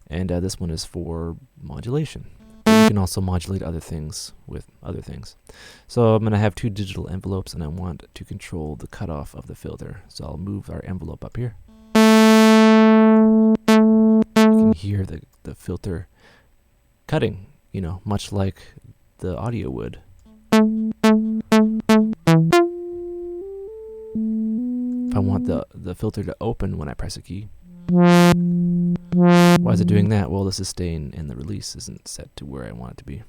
And this one is for modulation. You can also modulate other things with other things. So I'm going to have two digital envelopes, and I want to control the cutoff of the filter. So I'll move our envelope up here. You can hear the filter cutting, you know, much like the audio would. If I want the filter to open when I press a key. Why is it doing that? Well, the sustain and the release isn't set to where I want it to be.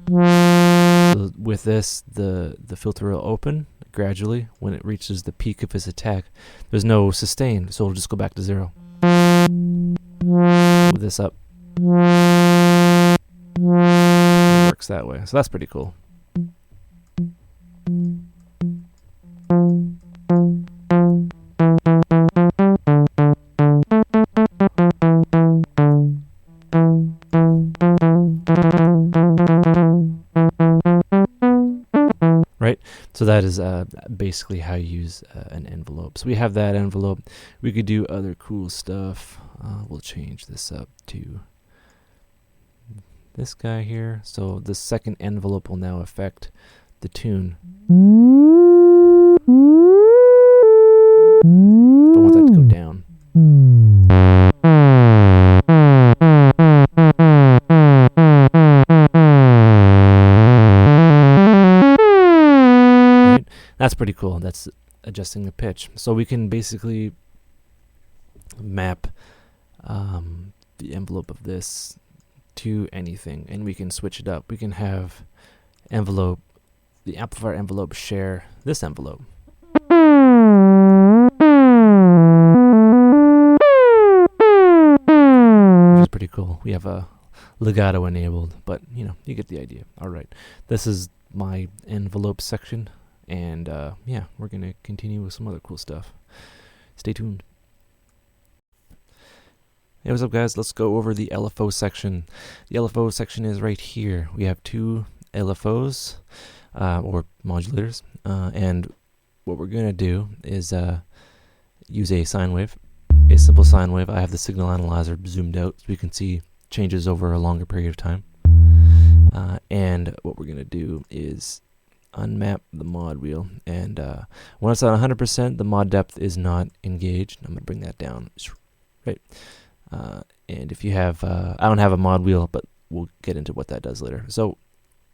So with this, the filter will open gradually when it reaches the peak of its attack. There's no sustain, so it'll just go back to 0. Move this up. It works that way. So that's pretty cool. Right, so that is basically how you use an envelope. So we have that envelope. We could do other cool stuff. We'll change this up to this guy here. So the second envelope will now affect the tune. I want that to go down. Right? That's pretty cool. That's adjusting the pitch. So we can basically map the envelope of this to anything, and we can switch it up. We can have the amplifier envelope share this envelope. Which is pretty cool. We have a legato enabled, but you know, you get the idea. All right, this is my envelope section, and yeah, we're gonna continue with some other cool stuff. Stay tuned. Hey, what's up, guys? Let's go over the LFO section. The LFO section is right here. We have two LFOs, or modulators, and what we're going to do is use a sine wave, a simple sine wave. I have the signal analyzer zoomed out so we can see changes over a longer period of time. And what we're going to do is unmap the mod wheel, and when it's at 100%, the mod depth is not engaged. I'm going to bring that down. Right. And if you have, I don't have a mod wheel, but we'll get into what that does later. So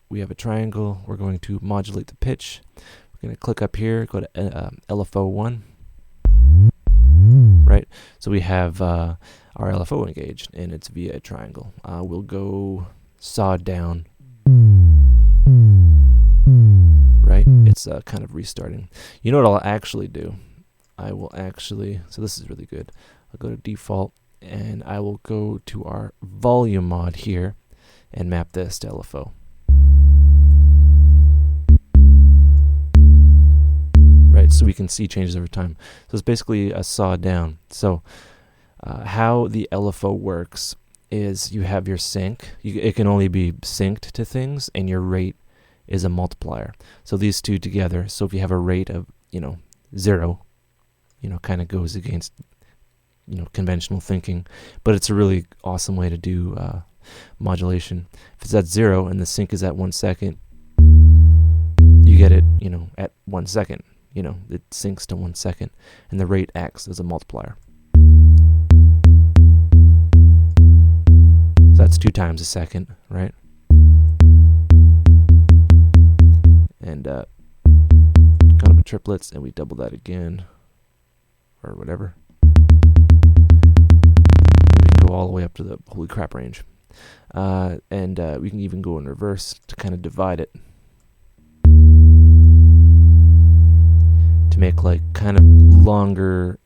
we have a triangle. We're going to modulate the pitch. We're going to click up here, go to LFO 1. Right. So we have our LFO engaged, and it's via a triangle. We'll go saw down. Right. It's kind of restarting. You know what I'll actually do? I will actually, so this is really good. I'll go to default, and I will go to our volume mod here and map this to LFO. Right, so we can see changes over time. So it's basically a saw down. So how the LFO works is you have your sync. It can only be synced to things, and your rate is a multiplier. So these two together, so if you have a rate of, 0, kind of goes against conventional thinking, but it's a really awesome way to do modulation. If it's at 0 and the sync is at 1 second, get it, you know, at 1 second. You know, it syncs to 1 second, and the rate acts as a multiplier. So that's 2 times a second, right? And kind of a triplets, and we double that again, or whatever. We can go all the way up to the holy crap range. And we can even go in reverse to kind of divide it, to make like kind of longer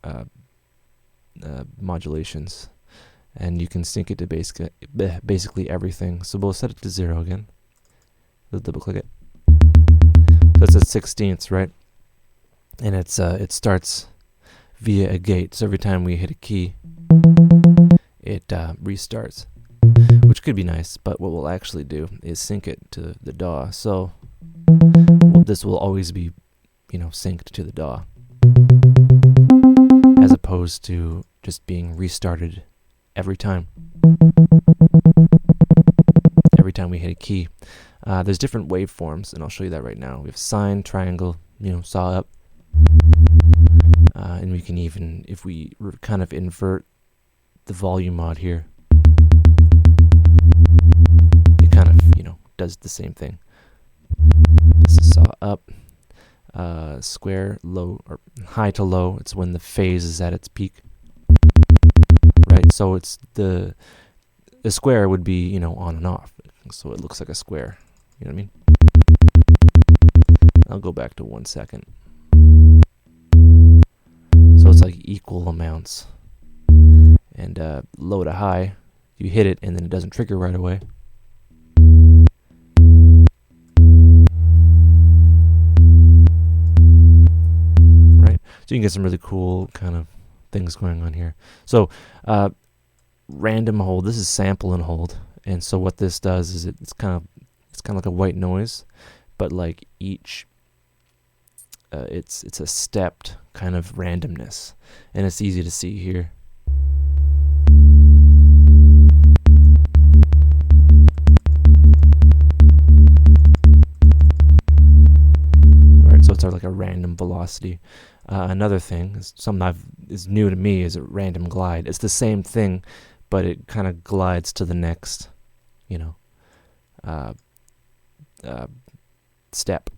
modulations, and you can sync it to basically everything. So we'll set it to 0 again. We'll double click it. So it's at 16ths, right? And it's it starts via a gate. So every time we hit a key, it restarts, which could be nice. But what we'll actually do is sync it to the DAW. So this will always be, you know, synced to the DAW, as opposed to just being restarted every time. Every time we hit a key. There's different waveforms, and I'll show you that right now. We have sine, triangle, you know, saw up. And we can even, if we kind of invert the volume mod here, it kind of, you know, does the same thing. This is saw up. Square, low, or high to low. It's when the phase is at its peak. Right, so it's the square would be, you know, on and off. So it looks like a square. You know what I mean? I'll go back to 1 second. So it's like equal amounts. And low to high, you hit it and then it doesn't trigger right away. Right? So you can get some really cool kind of things going on here. So random hold, this is sample and hold. And so what this does is it's kind of like a white noise, but like each it's a stepped kind of randomness, and it's easy to see here. Alright, so it's like a random velocity. Another thing is something is new to me is a random glide. It's the same thing, but it kind of glides to the next, you know, step.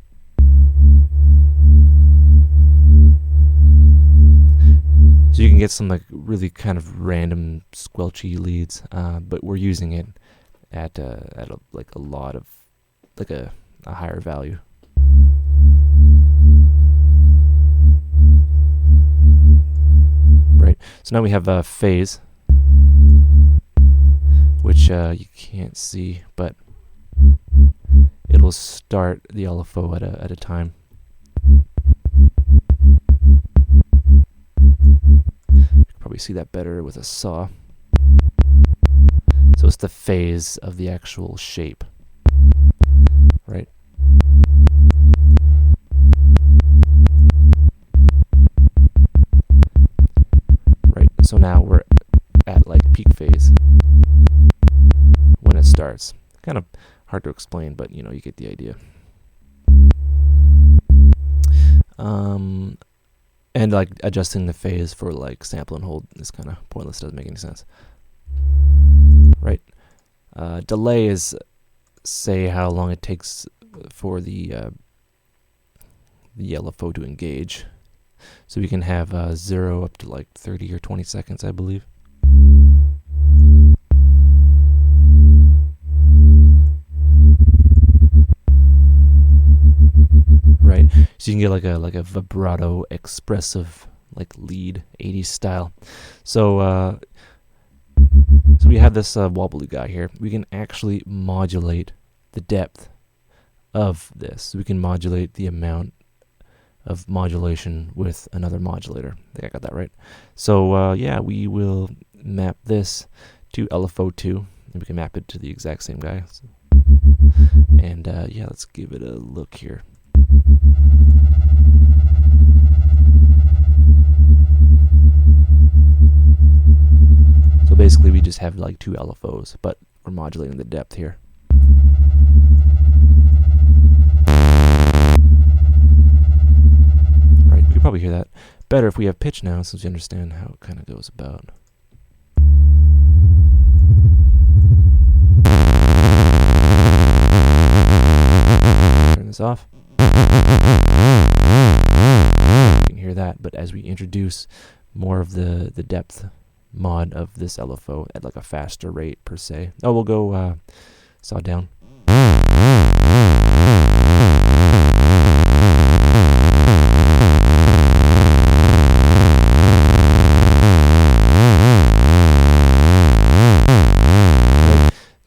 So you can get some like really kind of random squelchy leads, but we're using it at like a lot of like a higher value. Right. So now we have a phase, which you can't see, but it'll start the LFO at a time. You can probably see that better with a saw. So it's the phase of the actual shape, right? Right. So now we're at like peak phase when it starts. Kind of hard to explain, but you know, you get the idea. And like adjusting the phase for like sample and hold is kind of pointless, doesn't make any sense. Right? Delay is say how long it takes for the LFO to engage. So we can have 0 up to like 30 or 20 seconds, I believe. Right, so you can get like a vibrato, expressive, like lead, 80s style. So so we have this wobbly guy here. We can actually modulate the depth of this. So we can modulate the amount of modulation with another modulator. I think I got that right. So yeah, we will map this to LFO2, and we can map it to the exact same guy. So, and yeah, let's give it a look here. So basically we just have like 2 LFOs, but we're modulating the depth here. probably hear that better if we have pitch now, since you understand how it kind of goes about. Turn this off. You can hear that, but as we introduce more of the depth mod of this LFO at like a faster rate per se. Oh, we'll go saw down.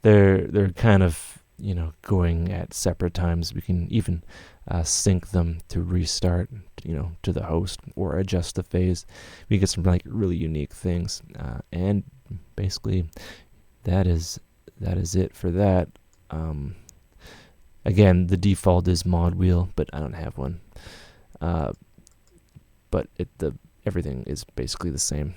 They're kind of, you know, going at separate times. We can even sync them to restart, you know, to the host or adjust the phase. We get some like really unique things, and basically that is it for that. Again, the default is mod wheel, but I don't have one. But everything is basically the same.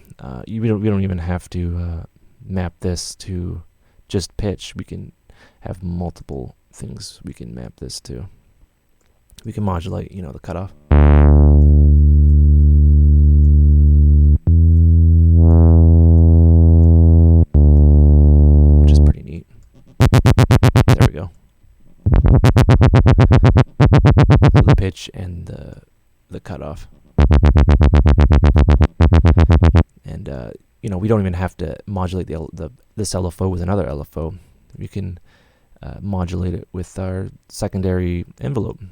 We don't even have to map this to just pitch. We can have multiple things we can map this to. We can modulate, you know, the cutoff. Which is pretty neat. There we go. So the pitch and the cutoff. And you know, we don't even have to modulate this LFO with another LFO. We can modulate it with our secondary envelope,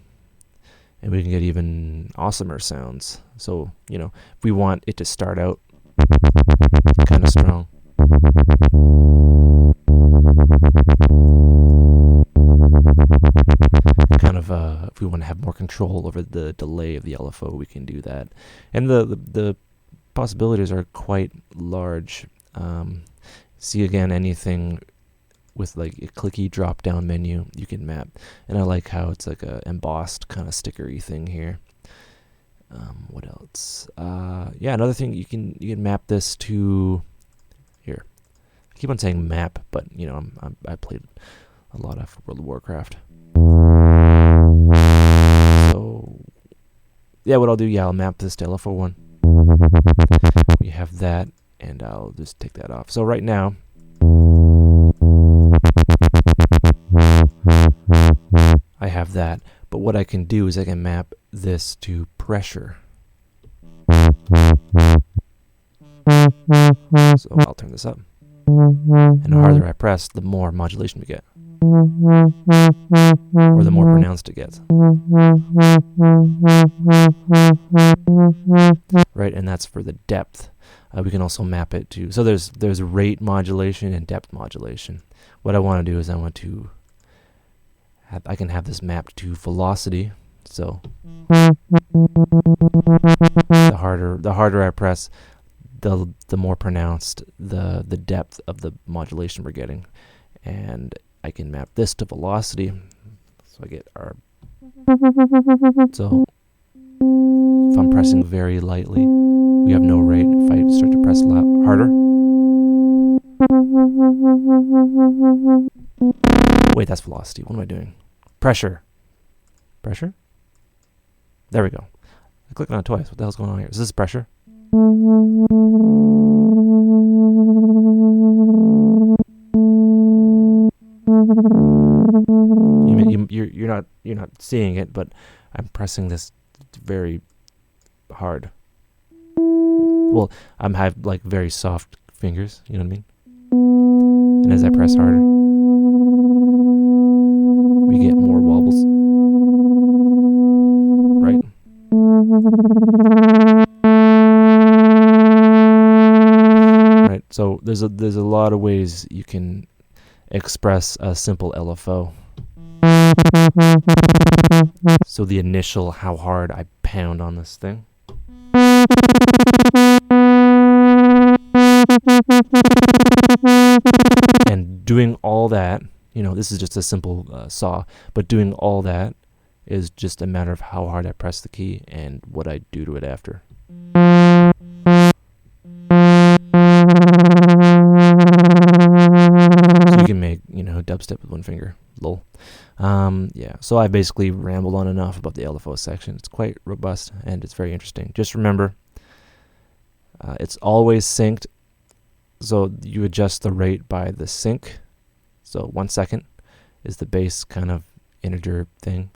and we can get even awesomer sounds. So, you know, if we want it to start out kind of strong, kind of if we want to have more control over the delay of the LFO, we can do that. And the possibilities are quite large. See, again, anything with like a clicky drop down menu you can map, and I like how it's like a embossed kind of stickery thing here. What else? Yeah, another thing, you can map this to here. I keep on saying map, but you know, I played a lot of World of Warcraft. So yeah, what I'll do, I'll map this to LFO 1. We have that, and I'll just take that off. So right now, I have that, but what I can do is I can map this to pressure. So I'll turn this up, and the harder I press, the more modulation we get, or the more pronounced it gets. Right, and that's for the depth. We can also map it to, so there's rate modulation and depth modulation. What I want to do is I can have this mapped to velocity. So the harder I press, the more pronounced the depth of the modulation we're getting, and I can map this to velocity. So I get our. So if I'm pressing very lightly, we have no rate. If I start to press a lot harder. Wait, that's velocity. What am I doing? Pressure. Pressure? There we go. I clicked on it twice. What the hell's going on here? Is this pressure? You're not seeing it, but I'm pressing this very hard. Well, I'm have like very soft fingers, you know what I mean? And as I press harder, we get more wobbles. Right? Right. So there's a lot of ways you can express a simple LFO. So the initial how hard I pound on this thing. And doing all that, you know, this is just a simple saw, but doing all that is just a matter of how hard I press the key and what I do to it after. So you can make, you know, dubstep with one finger. Lol. Yeah, so I basically rambled on enough about the LFO section. It's quite robust and it's very interesting. Just remember, it's always synced, so you adjust the rate by the sync. So 1 second is the base kind of integer thing,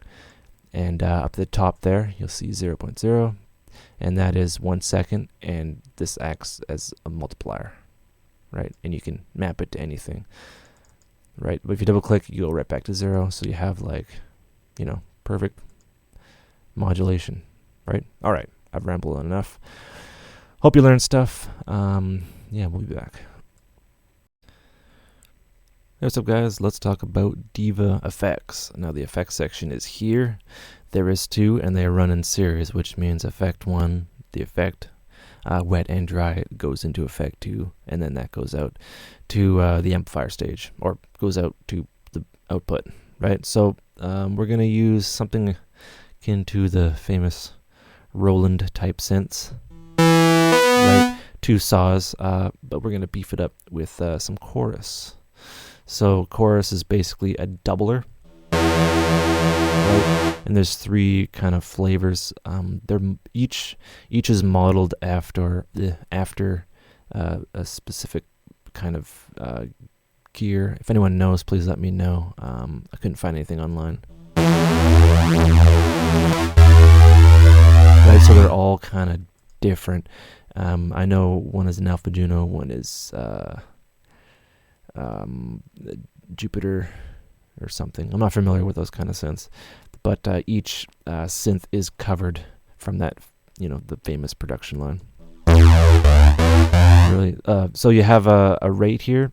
and up at the top there you'll see 0.0, and that is 1 second, and this acts as a multiplier, right? And you can map it to anything, right? But if you double click, you go right back to 0, so you have, like, you know, perfect modulation, right? All right, I've rambled on enough. Hope you learned stuff. Yeah, we'll be back. Hey, what's up, guys? Let's talk about Diva effects. Now, the effects section is here. There is 2, and they run in series, which means effect 1, the effect, wet and dry, goes into effect 2, and then that goes out to the amplifier stage, or goes out to the output, right? So we're going to use something akin to the famous Roland type synths, right? 2 saws, but we're going to beef it up with some chorus. So chorus is basically a doubler, right? And there's 3 kind of flavors. They're each is modeled after a specific kind of gear. If anyone knows, please let me know. I couldn't find anything online. Right, so they're all kind of different. I know one is an Alpha Juno, one is Jupiter or something. I'm not familiar with those kind of synths, but each synth is covered from that, you know, the famous production line. Really, so you have a rate here.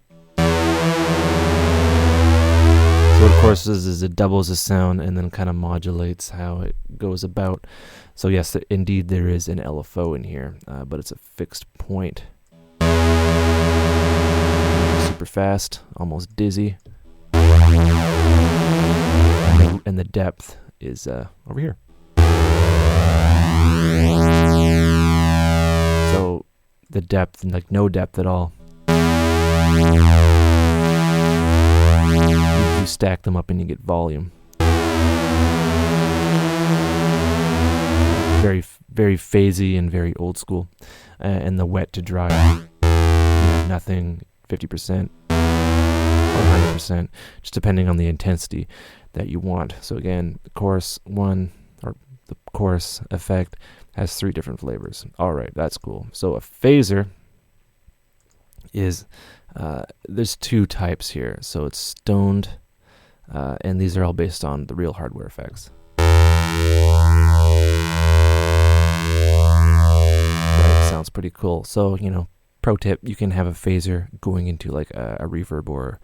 So what course is it doubles the sound and then kind of modulates how it goes about. So yes, indeed there is an LFO in here, but it's a fixed point. Super fast, almost dizzy, and the depth is over here. So the depth, like no depth at all. You stack them up and you get volume. Very, very phasey and very old school. And the wet to dry, nothing. 50% or 100%, just depending on the intensity that you want. So again, the chorus 1, or the chorus effect, has 3 different flavors. All right, that's cool. So a phaser is, there's 2 types here. So it's stoned, and these are all based on the real hardware effects. Right, sounds pretty cool. So, you know, pro tip, you can have a phaser going into like a reverb or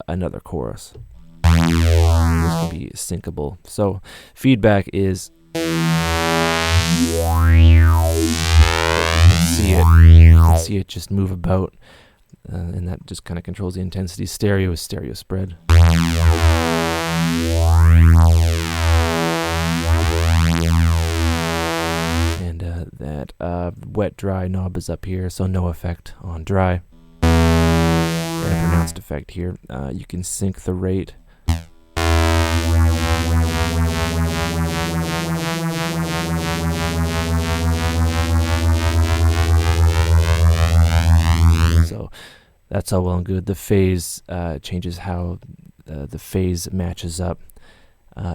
another chorus. This can be syncable. So feedback is, you can see it just move about, and that just kind of controls the intensity. Stereo is stereo spread. That wet dry knob is up here, so no effect on dry. And a pronounced effect here. You can sync the rate. So that's all well and good. The phase changes how the phase matches up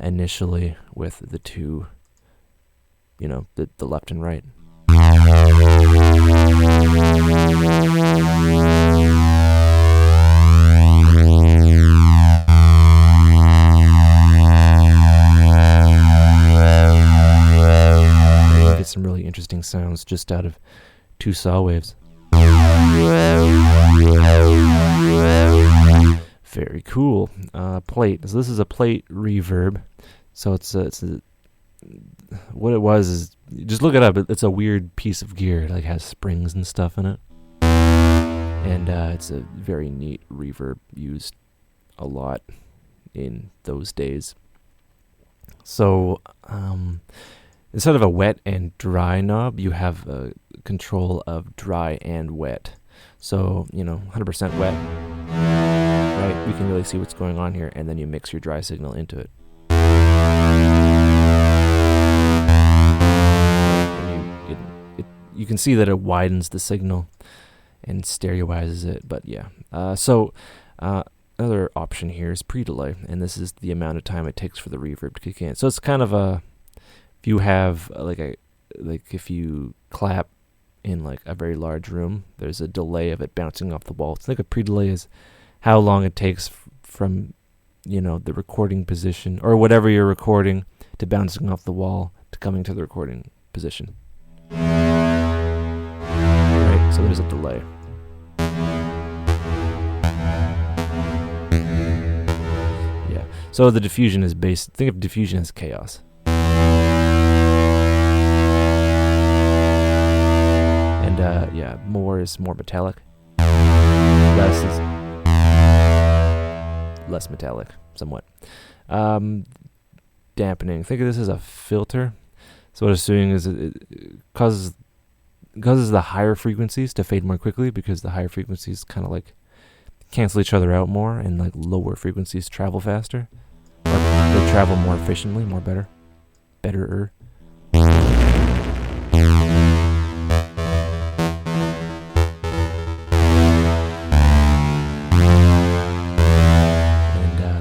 initially with the 2, you know, the left and right. You get some really interesting sounds just out of 2 saw waves. Very cool. Plate. So this is a plate reverb. So it's what it was is, just look it up. It's a weird piece of gear. It like has springs and stuff in it, and it's a very neat reverb used a lot in those days. So instead of a wet and dry knob, you have control of dry and wet. So, you know, 100% wet, right? We can really see what's going on here, and then you mix your dry signal into it. You can see that it widens the signal and stereoizes it, but yeah. Another option here is pre-delay, and this is the amount of time it takes for the reverb to kick in. So it's kind of if you have if you clap in like a very large room, there's a delay of it bouncing off the wall. It's like a pre-delay is how long it takes from, the recording position or whatever you're recording to bouncing off the wall to coming to the recording position. Right, so there's a delay. Yeah, so the diffusion is think of diffusion as chaos. And more is more metallic. Less is less metallic, somewhat. Dampening. Think of this as a filter. So what it's doing is it causes the higher frequencies to fade more quickly, because the higher frequencies kind of like cancel each other out more, and like lower frequencies travel faster. Or they travel more efficiently, betterer.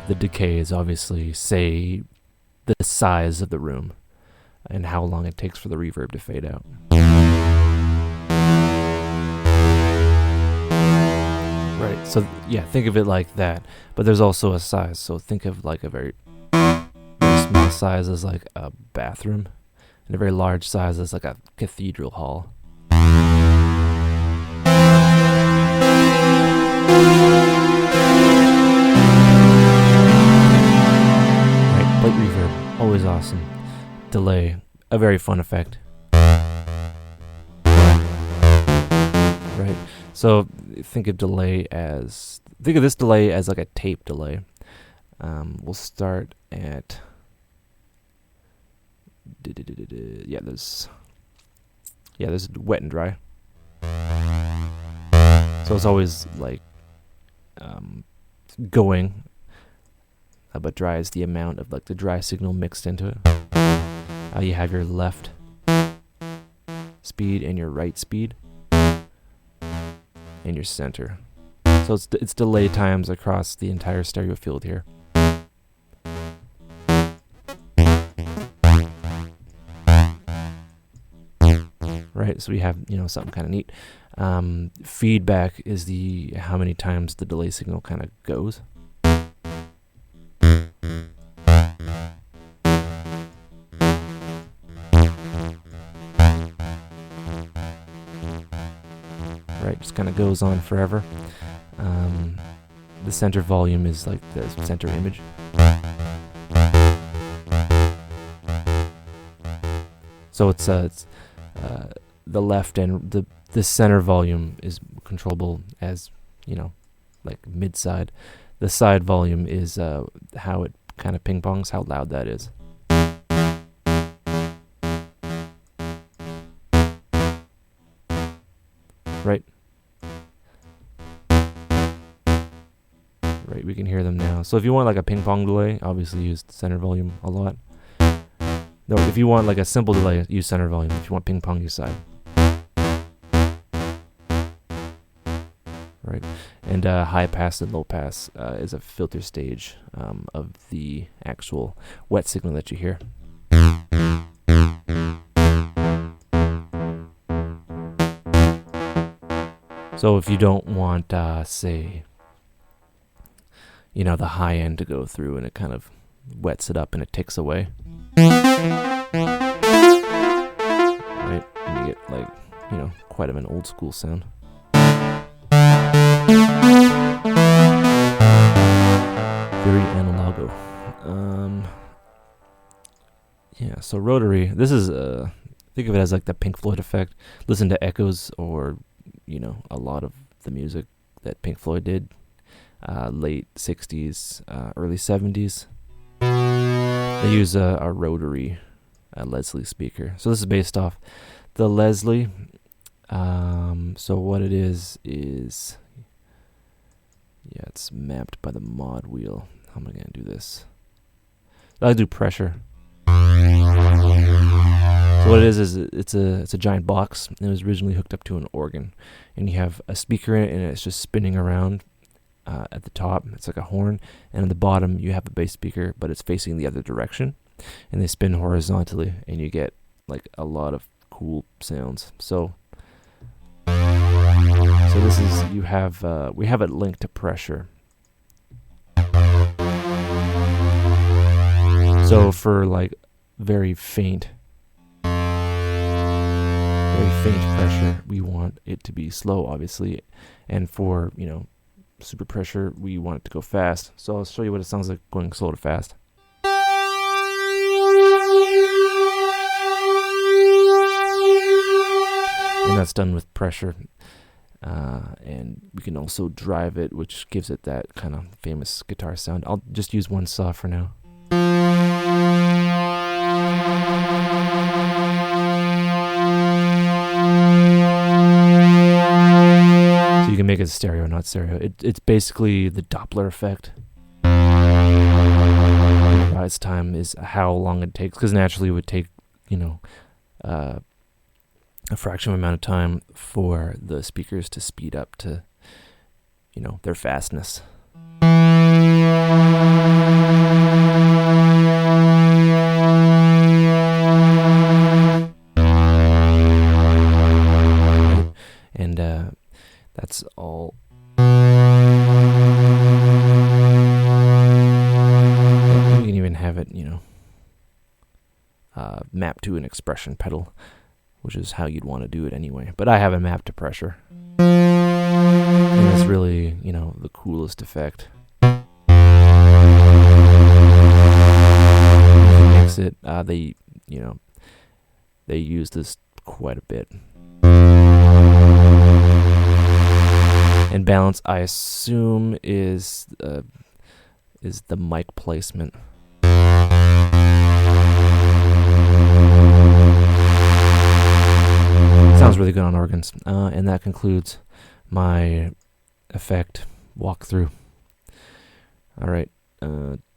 The decay is obviously, say, the size of the room and how long it takes for the reverb to fade out. Right, so yeah, think of it like that. But there's also a size, so think of like a very small size as like a bathroom, and a very large size as like a cathedral hall. Plate reverb, always awesome. Delay, a very fun effect. Right, so think of this delay as like a tape delay. We'll start at there's wet and dry. So it's always like going. But dry is the amount of like the dry signal mixed into it. You have your left speed and your right speed and your center. So it's delay times across the entire stereo field here. Right, so we have something kind of neat. Feedback is how many times the delay signal kind of goes. Right, just kind of goes on forever. The center volume is like the center image. So it's the left and the center volume is controllable as like mid side. The side volume is how it kind of ping pongs, how loud that is. Right. Right, we can hear them now. So if you want like a ping pong delay, obviously use the center volume a lot. No, if you want like a simple delay, use center volume. If you want ping pong, use side. Right, and high pass and low pass is a filter stage of the actual wet signal that you hear. So if you don't want, say, the high end to go through and it kind of wets it up and it ticks away. Right, and you get like, quite of an old school sound. Very analogo. Yeah, so rotary, this is, think of it as like the Pink Floyd effect. Listen to echoes or, a lot of the music that Pink Floyd did, late 60s, early 70s. They use a rotary Leslie speaker. So this is based off the Leslie. So what it is Yeah, it's mapped by the mod wheel. How am I gonna do this? I'll do pressure. So what it is it's a giant box. And it was originally hooked up to an organ, and you have a speaker in it, and it's just spinning around at the top. It's like a horn, and at the bottom you have a bass speaker, but it's facing the other direction, and they spin horizontally, and you get like a lot of cool sounds. So this is we have it linked to pressure. So for like very faint pressure, we want it to be slow, obviously, and for, you know, super pressure, we want it to go fast. So I'll show you what it sounds like going slow to fast. And that's done with pressure. And we can also drive it, which gives it that kind of famous guitar sound. I'll just use one saw for now. So you can make it stereo, not stereo. It's basically the Doppler effect. The rise time is how long it takes, because naturally it would take, you know, a fraction of amount of time for the speakers to speed up to, you know, their fastness. And that's all. You can even have it, you know, mapped to an expression pedal, which is how you'd want to do it anyway. But I have it mapped to pressure. And it's really, you know, the coolest effect. You can mix it. They use this quite a bit. And balance, I assume, is the mic placement. Sounds really good on organs. And that concludes my effect walkthrough. All right,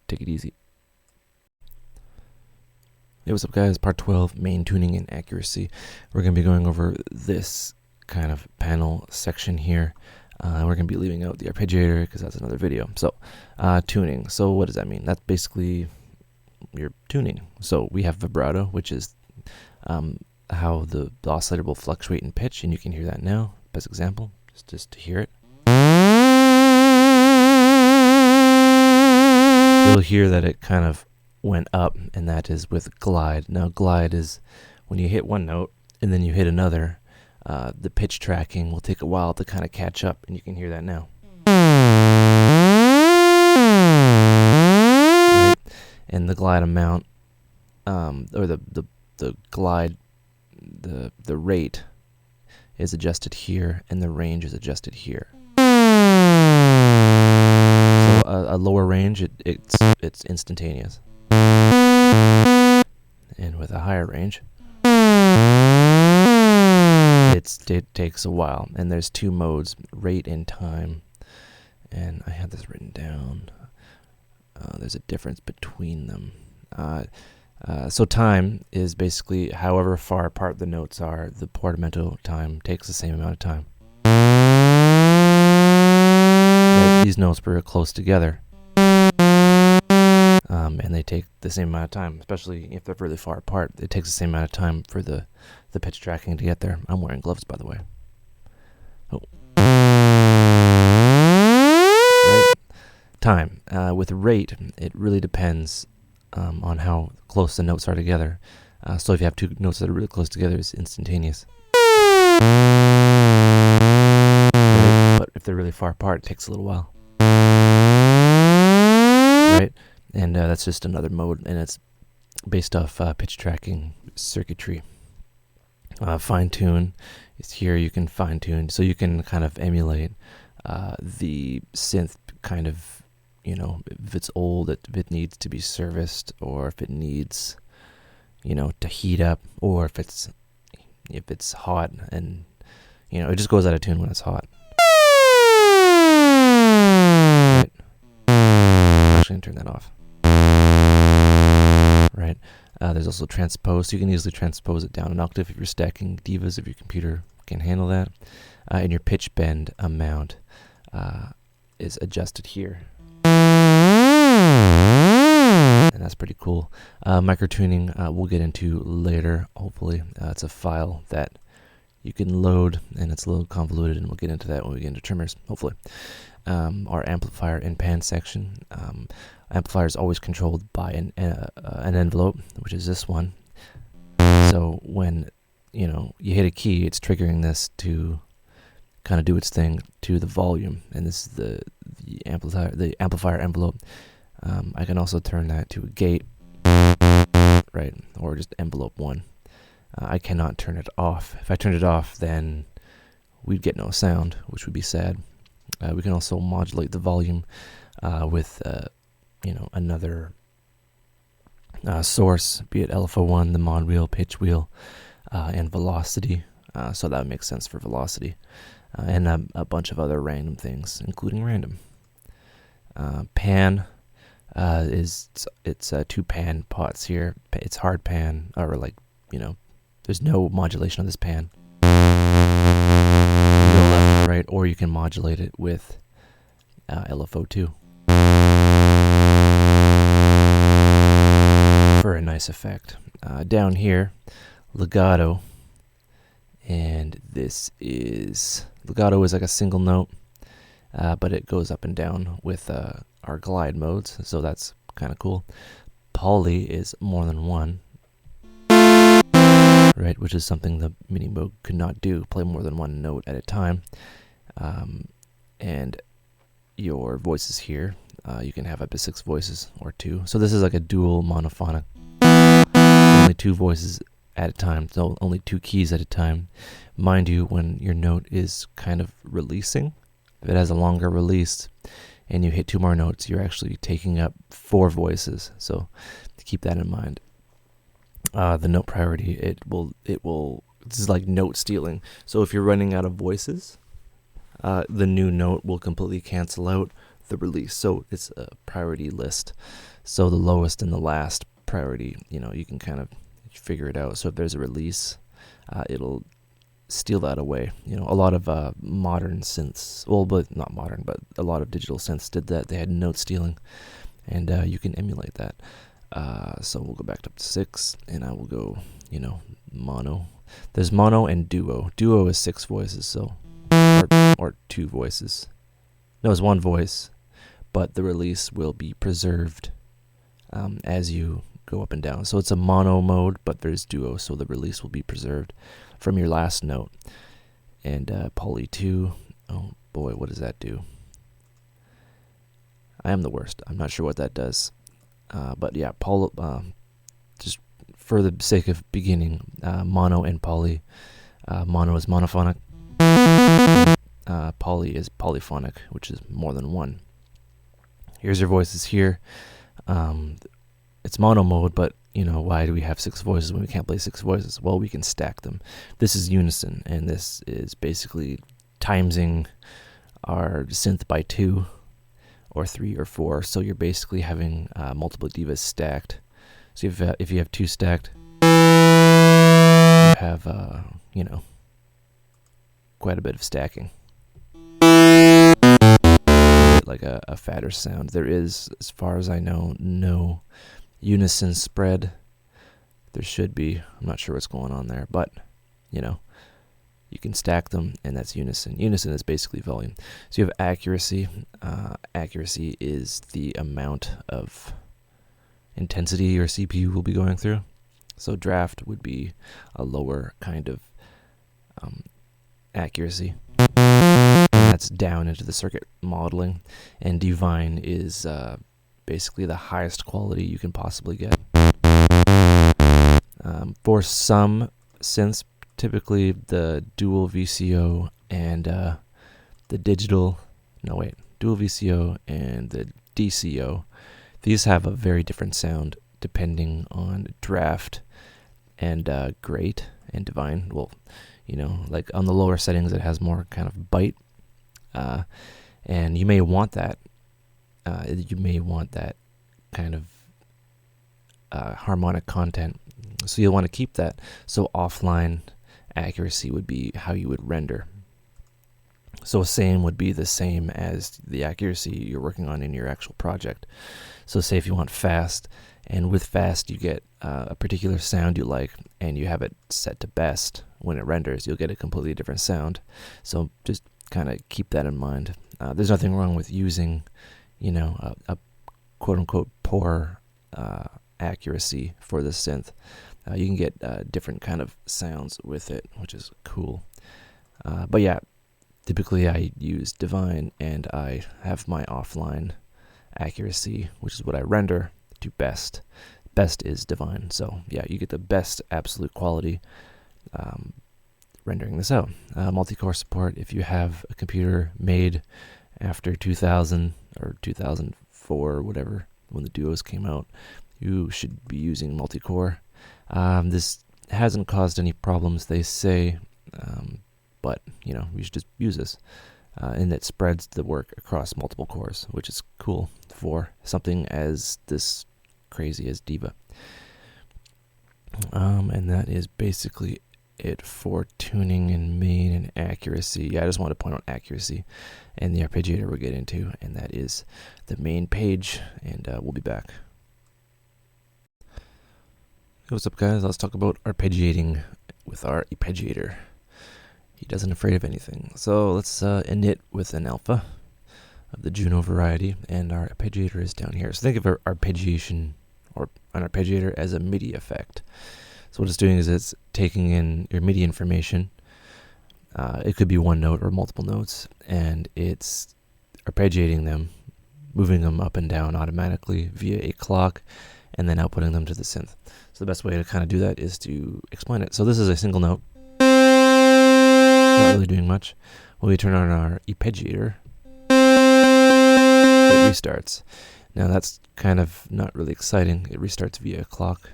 take it easy. Hey, what's up, guys? Part 12, main tuning and accuracy. We're going to be going over this kind of panel section here. We're going to be leaving out the arpeggiator because that's another video. So, tuning. So what does that mean? That's basically your tuning. So we have vibrato, which is how the oscillator will fluctuate in pitch, and you can hear that now. Best example, just to hear it. You'll hear that it kind of went up, and that is with glide. Now, glide is when you hit one note and then you hit another. The pitch tracking will take a while to kind of catch up, and you can hear that now. Right? And the glide amount, or the glide, the rate is adjusted here, and the range is adjusted here. So a lower range, it's instantaneous, and with a higher range, it takes a while. And there's two modes, rate and time, and I have this written down. There's a difference between them. So time is basically however far apart the notes are. The portamento time takes the same amount of time. Right? These notes were close together, and they take the same amount of time, especially if they're really far apart. It takes the same amount of time for the pitch tracking to get there. I'm wearing gloves, by the way. Oh. Right? Time. With rate, it really depends on how close the notes are together. So if you have two notes that are really close together, it's instantaneous. Right? But if they're really far apart, it takes a little while. Right? And that's just another mode, and it's based off pitch tracking circuitry. Fine tune is here. You can fine tune, so you can kind of emulate the synth kind of, you know, if it's old, if it needs to be serviced, or if it needs, you know, to heat up, or if it's hot, and, you know, it just goes out of tune when it's hot. and turn that off. Right. There's also transpose, so you can easily transpose it down an octave if you're stacking Divas, if your computer can handle that. And your pitch bend amount is adjusted here. And that's pretty cool. Microtuning we'll get into later, hopefully. It's a file that you can load, and it's a little convoluted, and we'll get into that when we get into trimmers, hopefully. Our amplifier in pan section. Amplifier is always controlled by an envelope, which is this one. So when you hit a key, it's triggering this to kind of do its thing to the volume, and this is the amplifier envelope. I can also turn that to a gate, right, or just envelope 1. I cannot turn it off. If I turned it off, then we'd get no sound, which would be sad. We can also modulate the volume with another source, be it LFO1, the mod wheel, pitch wheel, and velocity. So that makes sense for velocity, and a bunch of other random things, including random. Pan it's 2 pan pots here. It's hard pan, or there's no modulation of this pan. You go left, right, or you can modulate it with LFO2 for a nice effect. Down here, legato, and legato is like a single note, but it goes up and down with our glide modes, so that's kind of cool. Poly is more than one, right, which is something the MIDI mode could not do, play more than one note at a time. And your voices here, you can have up to 6 voices or 2. So this is like a dual monophonic, only 2 voices at a time, so only 2 keys at a time. Mind you, when your note is kind of releasing, if it has a longer release and you hit 2 more notes, you're actually taking up 4 voices. So to keep that in mind. The note priority, this is like note stealing. So if you're running out of voices, the new note will completely cancel out the release. So it's a priority list. So the lowest and the last priority, you can kind of figure it out. So if there's a release, it'll steal that away. A lot of modern synths, well, but not modern, but a lot of digital synths did that. They had note stealing, and you can emulate that. So we'll go back up to 6, and I will go, mono. There's mono and duo. Duo is 6 voices, so or 2 voices. No, it's 1 voice, but the release will be preserved as you go up and down. So it's a mono mode, but there's duo, so the release will be preserved from your last note. And poly 2, oh boy, what does that do? I am the worst. I'm not sure what that does. But yeah, just for the sake of beginning, mono and poly. Mono is monophonic. Poly is polyphonic, which is more than 1. Here's your voices here. It's mono mode, but why do we have 6 voices when we can't play 6 voices? Well, we can stack them. This is unison, and this is basically timesing our synth by 2 or 3 or 4. So you're basically having multiple Divas stacked. So if you have 2 stacked, you have quite a bit of stacking. Like a fatter sound. There is, as far as I know, no unison spread. There should be. I'm not sure what's going on there, but you can stack them, and that's unison. Unison is basically volume. So you have accuracy. Accuracy is the amount of intensity your CPU will be going through. So draft would be a lower kind of accuracy. And that's down into the circuit modeling. And divine is basically the highest quality you can possibly get. For some synths, typically the dual VCO and dual VCO and the DCO, these have a very different sound depending on draft and great and divine. Well, like on the lower settings, it has more kind of bite, and you may want that. kind of harmonic content. So you'll want to keep that. So offline accuracy would be how you would render. So same would be the same as the accuracy you're working on in your actual project. So say if you want fast, and with fast you get a particular sound you like, and you have it set to best, when it renders you'll get a completely different sound. So just kind of keep that in mind. There's nothing wrong with using, you know, a quote-unquote poor accuracy for the synth. You can get different kind of sounds with it, which is cool. But yeah, typically I use Divine, and I have my offline accuracy, which is what I render, to best. Best is Divine. So yeah, you get the best absolute quality rendering this out. Multi-core support, if you have a computer made after 2000 or 2004 or whatever, when the Duos came out, you should be using multi-core. This hasn't caused any problems, they say, but you know, you should just use this. And it spreads the work across multiple cores, which is cool for something as this crazy as Diva. And that is basically it for tuning and main and accuracy. Yeah, I just want to point out accuracy and the arpeggiator we'll get into, and that is the main page, and we'll be back. Hey, what's up, guys? Let's talk about arpeggiating with our arpeggiator. He doesn't afraid of anything. So let's init with an alpha of the Juno variety, and our arpeggiator is down here. So think of our arpeggiation or an arpeggiator as a MIDI effect. So what it's doing is it's taking in your MIDI information. It could be one note or multiple notes, and it's arpeggiating them, moving them up and down automatically via a clock, and then outputting them to the synth. So the best way to kind of do that is to explain it. So this is a single note. Not really doing much. When we turn on our arpeggiator, it restarts. Now that's kind of not really exciting. It restarts via a clock,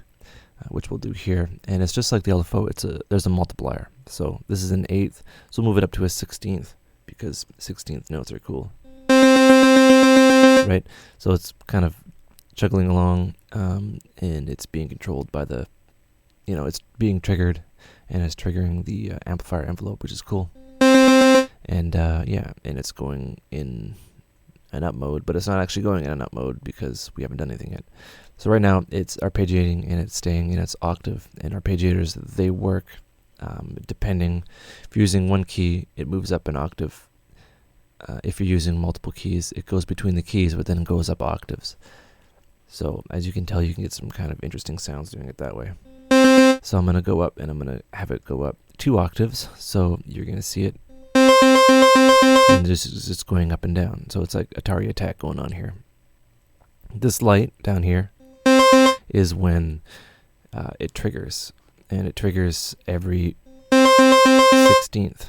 which we'll do here. And it's just like the LFO. There's a multiplier. So this is an 8th. So we'll move it up to a 16th because 16th notes are cool. Right? So it's kind of chugging along, and it's being controlled by the, you know, it's being triggered, and it's triggering the amplifier envelope, which is cool. And yeah, and it's going in an up mode, but it's not actually going in an up mode because we haven't done anything yet. So right now it's arpeggiating, and it's staying in its octave. And arpeggiators, they work depending. If you're using one key, it moves up an octave. If you're using multiple keys, it goes between the keys, but then it goes up octaves. So as you can tell, you can get some kind of interesting sounds doing it that way. So I'm going to go up, and I'm going to have it go up 2 octaves. So you're going to see it. And this is just going up and down. So it's like Atari Attack going on here. This light down here is when it triggers. And it triggers every 16th.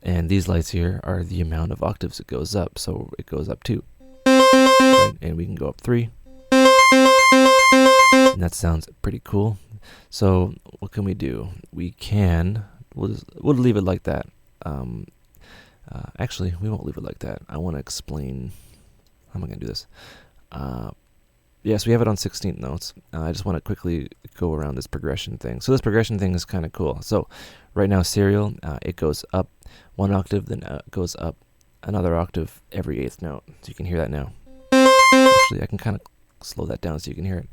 And these lights here are the amount of octaves it goes up. So it goes up 2. Right? And we can go up 3. And that sounds pretty cool. So what can we do? We'll leave it like that. Actually, we won't leave it like that. I want to explain. How am I going to do this? Yes, we have it on 16th notes. I just want to quickly go around this progression thing. So this progression thing is kind of cool. So right now, serial, it goes up 1 octave, then goes up another octave every 8th note. So you can hear that now. Actually, I can kind of slow that down so you can hear it.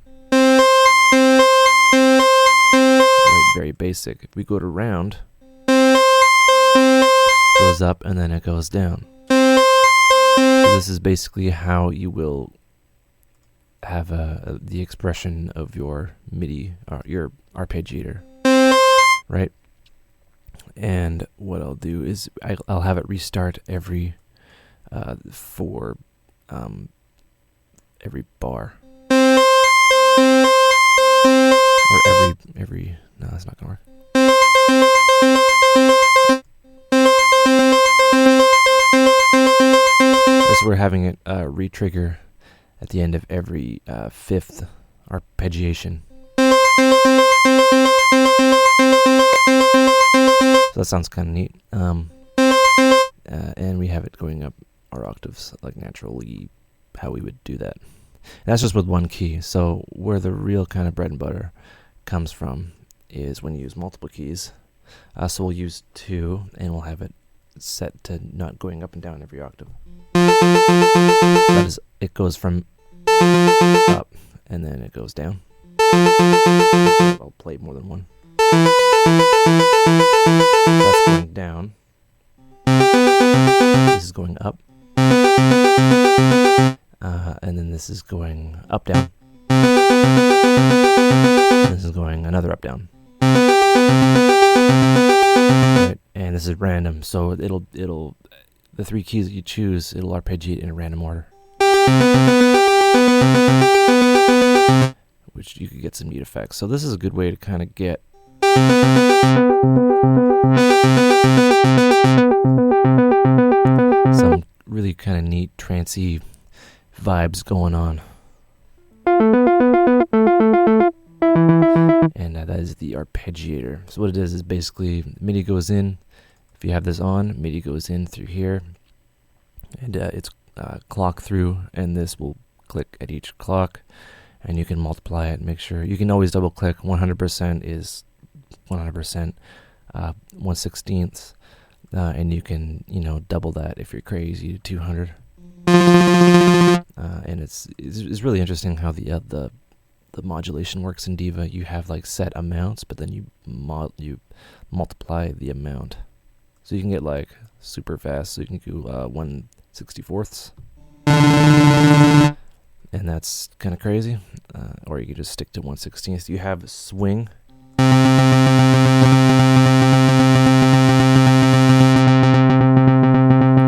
Right, very basic. If we go to round, it goes up and then it goes down. So this is basically how you will have the expression of your MIDI, or your arpeggiator, right? And what I'll do is I'll have it restart every for every bar, or every. No, that's not gonna work. So we're having it re-trigger at the end of every 5th arpeggiation. So that sounds kind of neat. And we have it going up our octaves like naturally, how we would do that. That's just with one key. So where the real kind of bread and butter comes from is when you use multiple keys. So we'll use 2, and we'll have it set to not going up and down every octave. That is, it goes from up, and then it goes down. I'll play more than one. That's going down. This is going up. And then this is going up, down. And this is going another up, down. Right. And this is random, so it'll the 3 keys that you choose, it'll arpeggiate in a random order, which you could get some neat effects. So this is a good way to kind of get some really kind of neat trancey vibes going on. And that is the arpeggiator. So what it is basically MIDI goes in. If you have this on, MIDI goes in through here, and it's clock through, and this will click at each clock, and you can multiply it and make sure. You can always double click. 100% is 100%, 1/16, and you can, you know, double that if you're crazy to 200. And it's really interesting how the modulation works in Diva. You have like set amounts, but then you multiply the amount, so you can get like super fast. So you can do 1/64, and that's kind of crazy. Or you can just stick to 1/16. You have swing.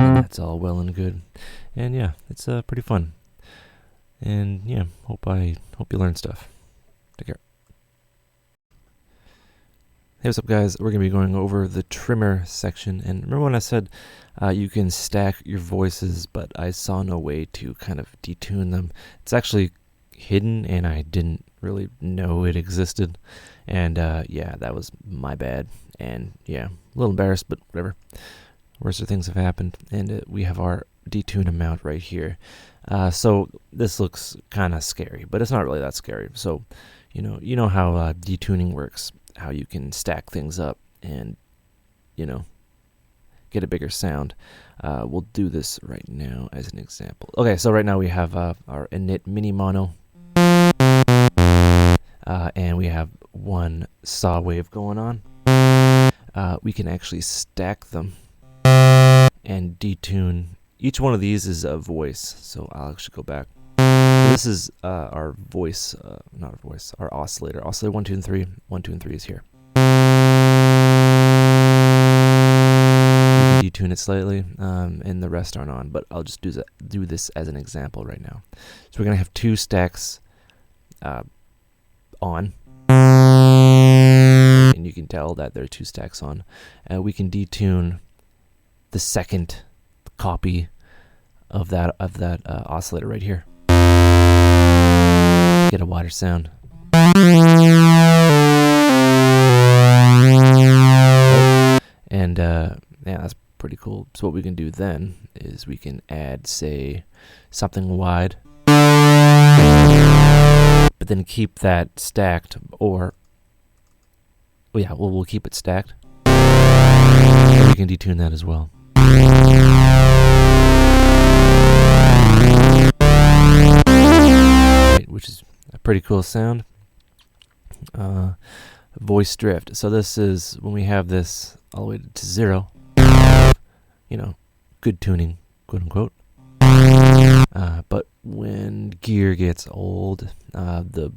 And that's all well and good. And yeah, it's pretty fun. And yeah, hope you learn stuff. Take care. Hey, what's up, guys? We're going to be going over the trimmer section. And remember when I said you can stack your voices, but I saw no way to kind of detune them. It's actually hidden, and I didn't really know it existed. And yeah, that was my bad. And yeah, a little embarrassed, but whatever. Worse things have happened. And we have our detune amount right here. So this looks kind of scary, but it's not really that scary. So, you know how detuning works, how you can stack things up and, you know, get a bigger sound. We'll do this right now as an example. Okay, so right now we have our init mini mono, and we have one saw wave going on. We can actually stack them and detune. Each one of these is a voice, so I'll actually go back. This is our voice, not our voice, our oscillator. Oscillator 1, 2, and 3. 1, 2, and 3 is here. You can detune it slightly, and the rest aren't on, but I'll just do this as an example right now. So we're going to have 2 stacks on, and you can tell that there are 2 stacks on. We can detune the second copy of that oscillator right here. Get a wider sound. And yeah, that's pretty cool. So what we can do then is we can add, say, something wide, but then keep that stacked, or well, yeah, we'll keep it stacked. And we can detune that as well. Which is a pretty cool sound. Voice drift. So this is when we have this all the way to 0. You know, good tuning, quote unquote. But when gear gets old, the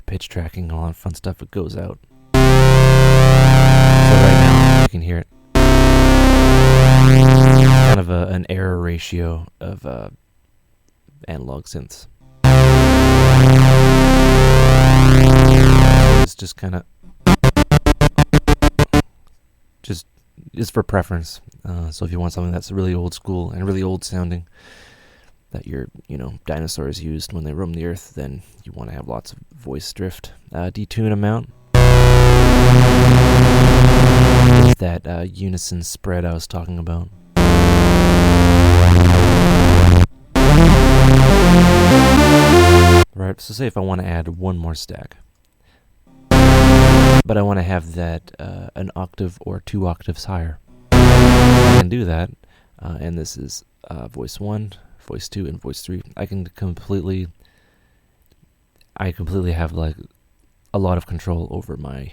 pitch tracking and all that fun stuff, it goes out. So right now you can hear it. Kind of an error ratio of analog synths. It's just kind of just for preference. So if you want something that's really old school and really old sounding, that your dinosaurs used when they roamed the earth, then you want to have lots of voice drift. Detune amount is that unison spread I was talking about. So say if I want to add one more stack, but I want to have that an octave or 2 octaves higher. I can do that, and this is voice 1, voice 2, and voice 3. I completely have like a lot of control over my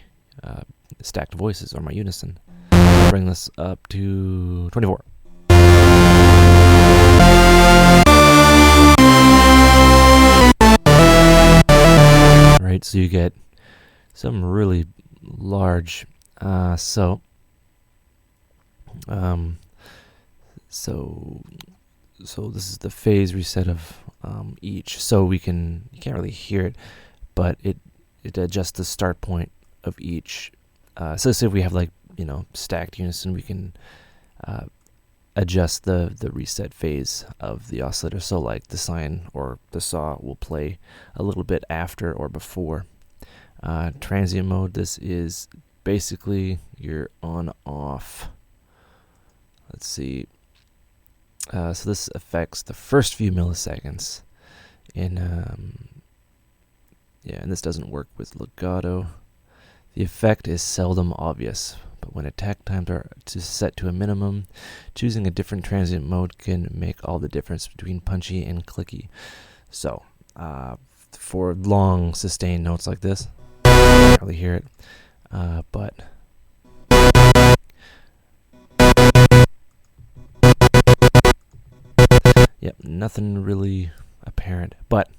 stacked voices or my unison. I'll bring this up to 24. Right, so you get some really large, so this is the phase reset of each. So you can't really hear it, but it adjusts the start point of each. So say if we have like, stacked unison, we can adjust the reset phase of the oscillator. So like the sine or the saw will play a little bit after or before. Transient mode, this is basically your on-off. Let's see. So this affects the first few milliseconds. And this doesn't work with legato. The effect is seldom obvious, but when attack times are set to a minimum, choosing a different transient mode can make all the difference between punchy and clicky. So, for long sustained notes like this, you can't really hear it, but yep, nothing really apparent, but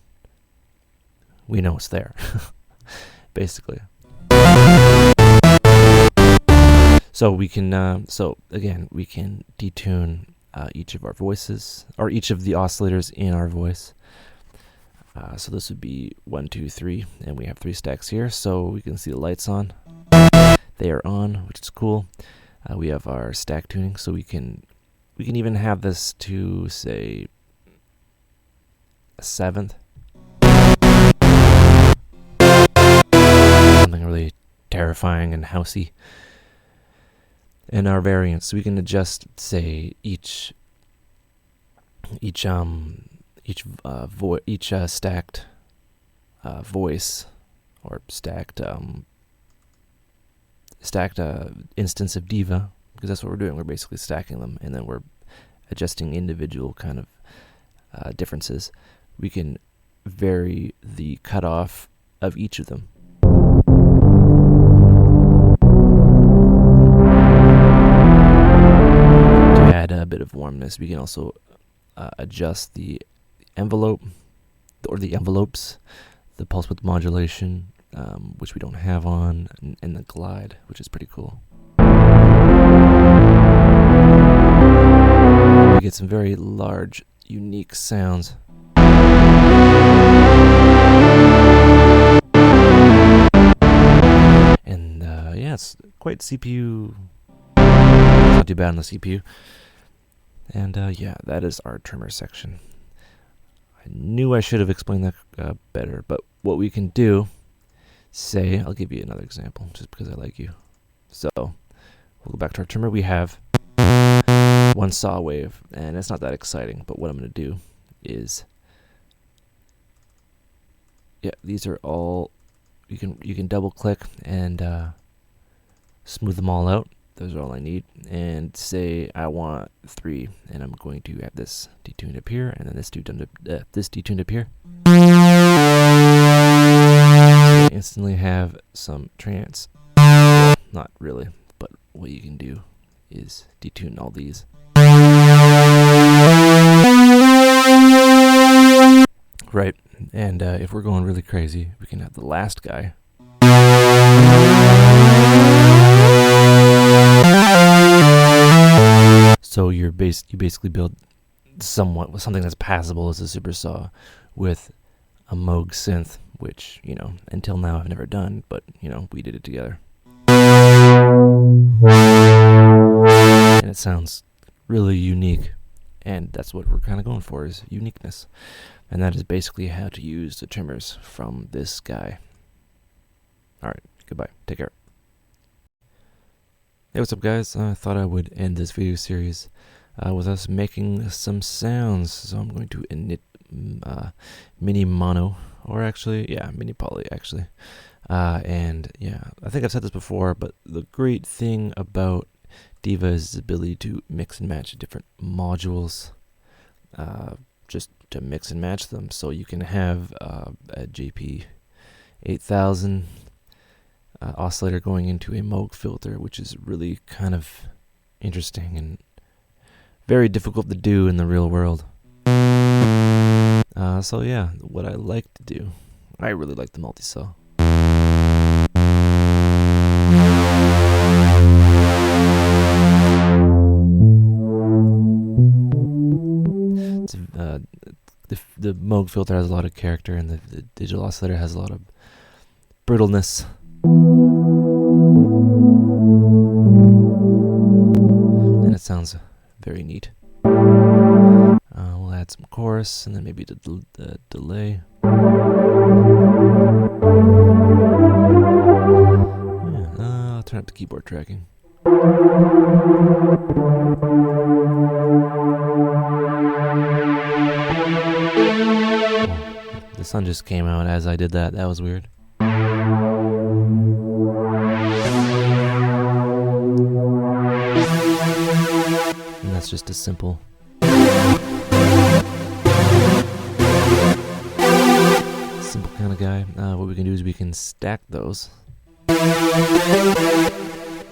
we know it's there, basically. So we can, we can detune each of our voices, or each of the oscillators in our voice. So this would be 1, 2, 3, and we have 3 stacks here. So we can see the lights on. They are on, which is cool. We have our stack tuning, so we can even have this to say a 7th. Something really terrifying and housey. And our variants, so we can adjust, say, each stacked voice or stacked instance of Diva, because that's what we're doing. We're basically stacking them, and then we're adjusting individual kind of differences. We can vary the cutoff of each of them. A bit of warmness. We can also adjust the envelope or the envelopes, the pulse width modulation, which we don't have on, and the glide, which is pretty cool. We get some very large, unique sounds. And it's quite CPU. It's not too bad on the CPU. And that is our trimmer section. I knew I should have explained that better, but what we can do, say, I'll give you another example, just because I like you. So, we'll go back to our trimmer. We have one saw wave, and it's not that exciting, but what I'm going to do is, these are all, you can double click and smooth them all out. Those are all I need. And say I want 3, and I'm going to have this detuned up here, and then this detuned up here. So instantly have some trance. Well, not really, but what you can do is detune all these. Right, and if we're going really crazy, we can have the last guy. So you basically build something that's passable as a super saw with a Moog synth, which, until now I've never done, but, we did it together. And it sounds really unique, and that's what we're kind of going for, is uniqueness. And that is basically how to use the trimmers from this guy. Alright, goodbye. Take care. Hey, what's up, guys? I thought I would end this video series with us making some sounds. So I'm going to init mini mono or actually, yeah, mini poly actually. And yeah, I think I've said this before, but the great thing about Diva is its ability to mix and match different modules, just to mix and match them. So you can have a JP 8000 oscillator going into a Moog filter, which is really kind of interesting and very difficult to do in the real world. So yeah, what I like to do, I really like the multi-saw. The Moog filter has a lot of character, and the digital oscillator has a lot of brittleness. And it sounds very neat. We'll add some chorus, and then maybe the delay. Yeah, I'll turn up the keyboard tracking. The sun just came out as I did that. That was weird. And that's just a simple kind of guy. What we can do is we can stack those.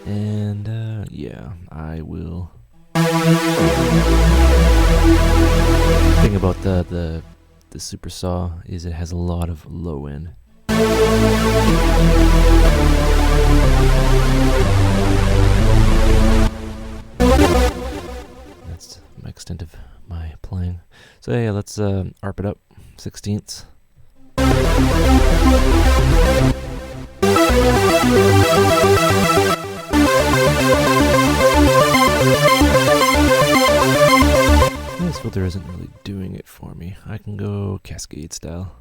And yeah, I will. The thing about the super saw is it has a lot of low end. That's my extent of my playing. So yeah, let's arp it up 16ths. This filter isn't really doing it for me. I can go cascade style.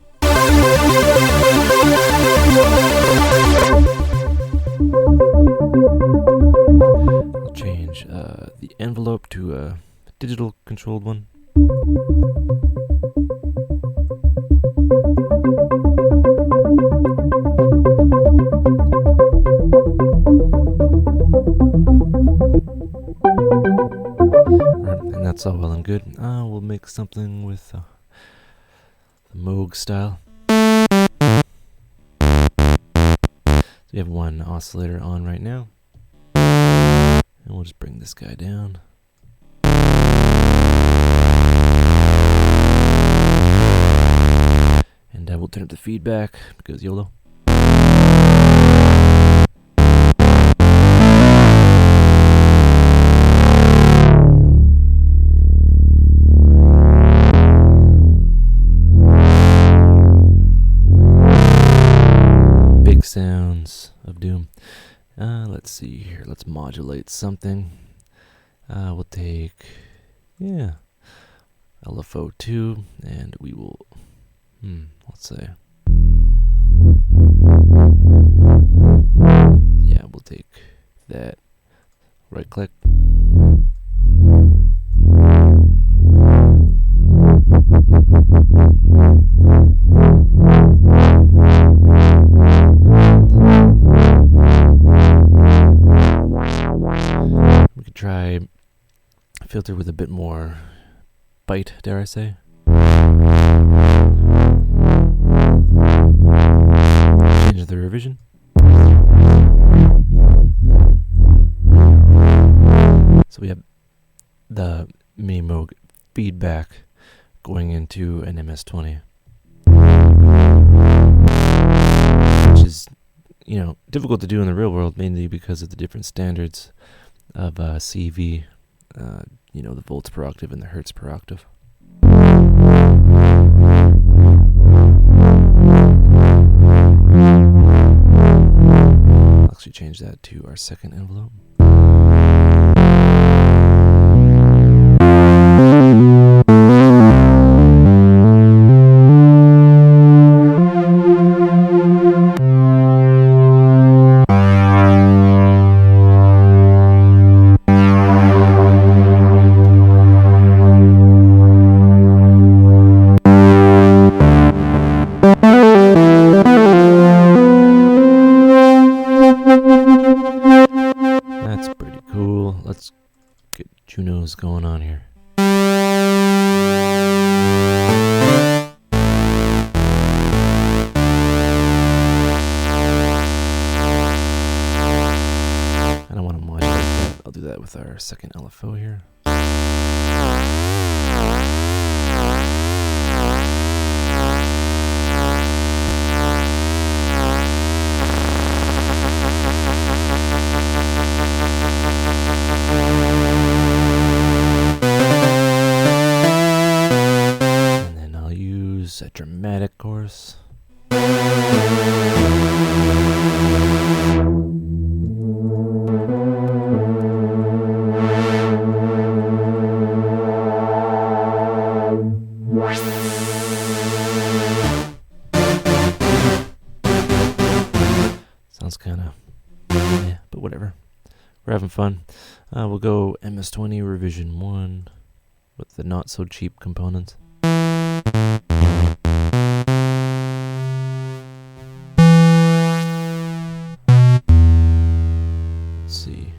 I'll change the envelope to a digital controlled one. And that's all well and good. We'll make something with the Moog style. So we have one oscillator on right now. And we'll just bring this guy down. And we'll turn up the feedback because YOLO. Sounds of doom. Let's see here. Let's modulate something. We'll take, yeah, LFO2, and we will, let's say, yeah, we'll take that, right click, try a filter with a bit more bite, dare I say. Change the revision. So we have the mini Moog feedback going into an MS-20, which is, you know, difficult to do in the real world, mainly because of the different standards of CV, you know, the volts per octave and the hertz per octave. I'll actually change that to our second envelope. with our second LFO here. And then I'll use a dramatic chorus. Sounds kind of, yeah, but whatever. We're having fun. We'll go MS-20 revision 1 with the not so cheap components. Let's see.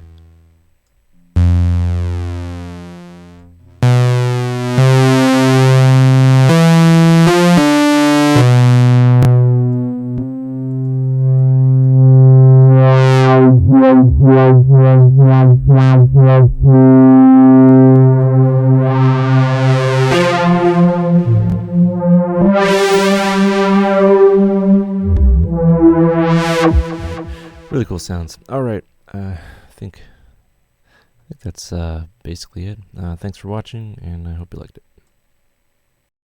Really cool sounds. All right, I think that's basically it. Thanks for watching, and I hope you liked it.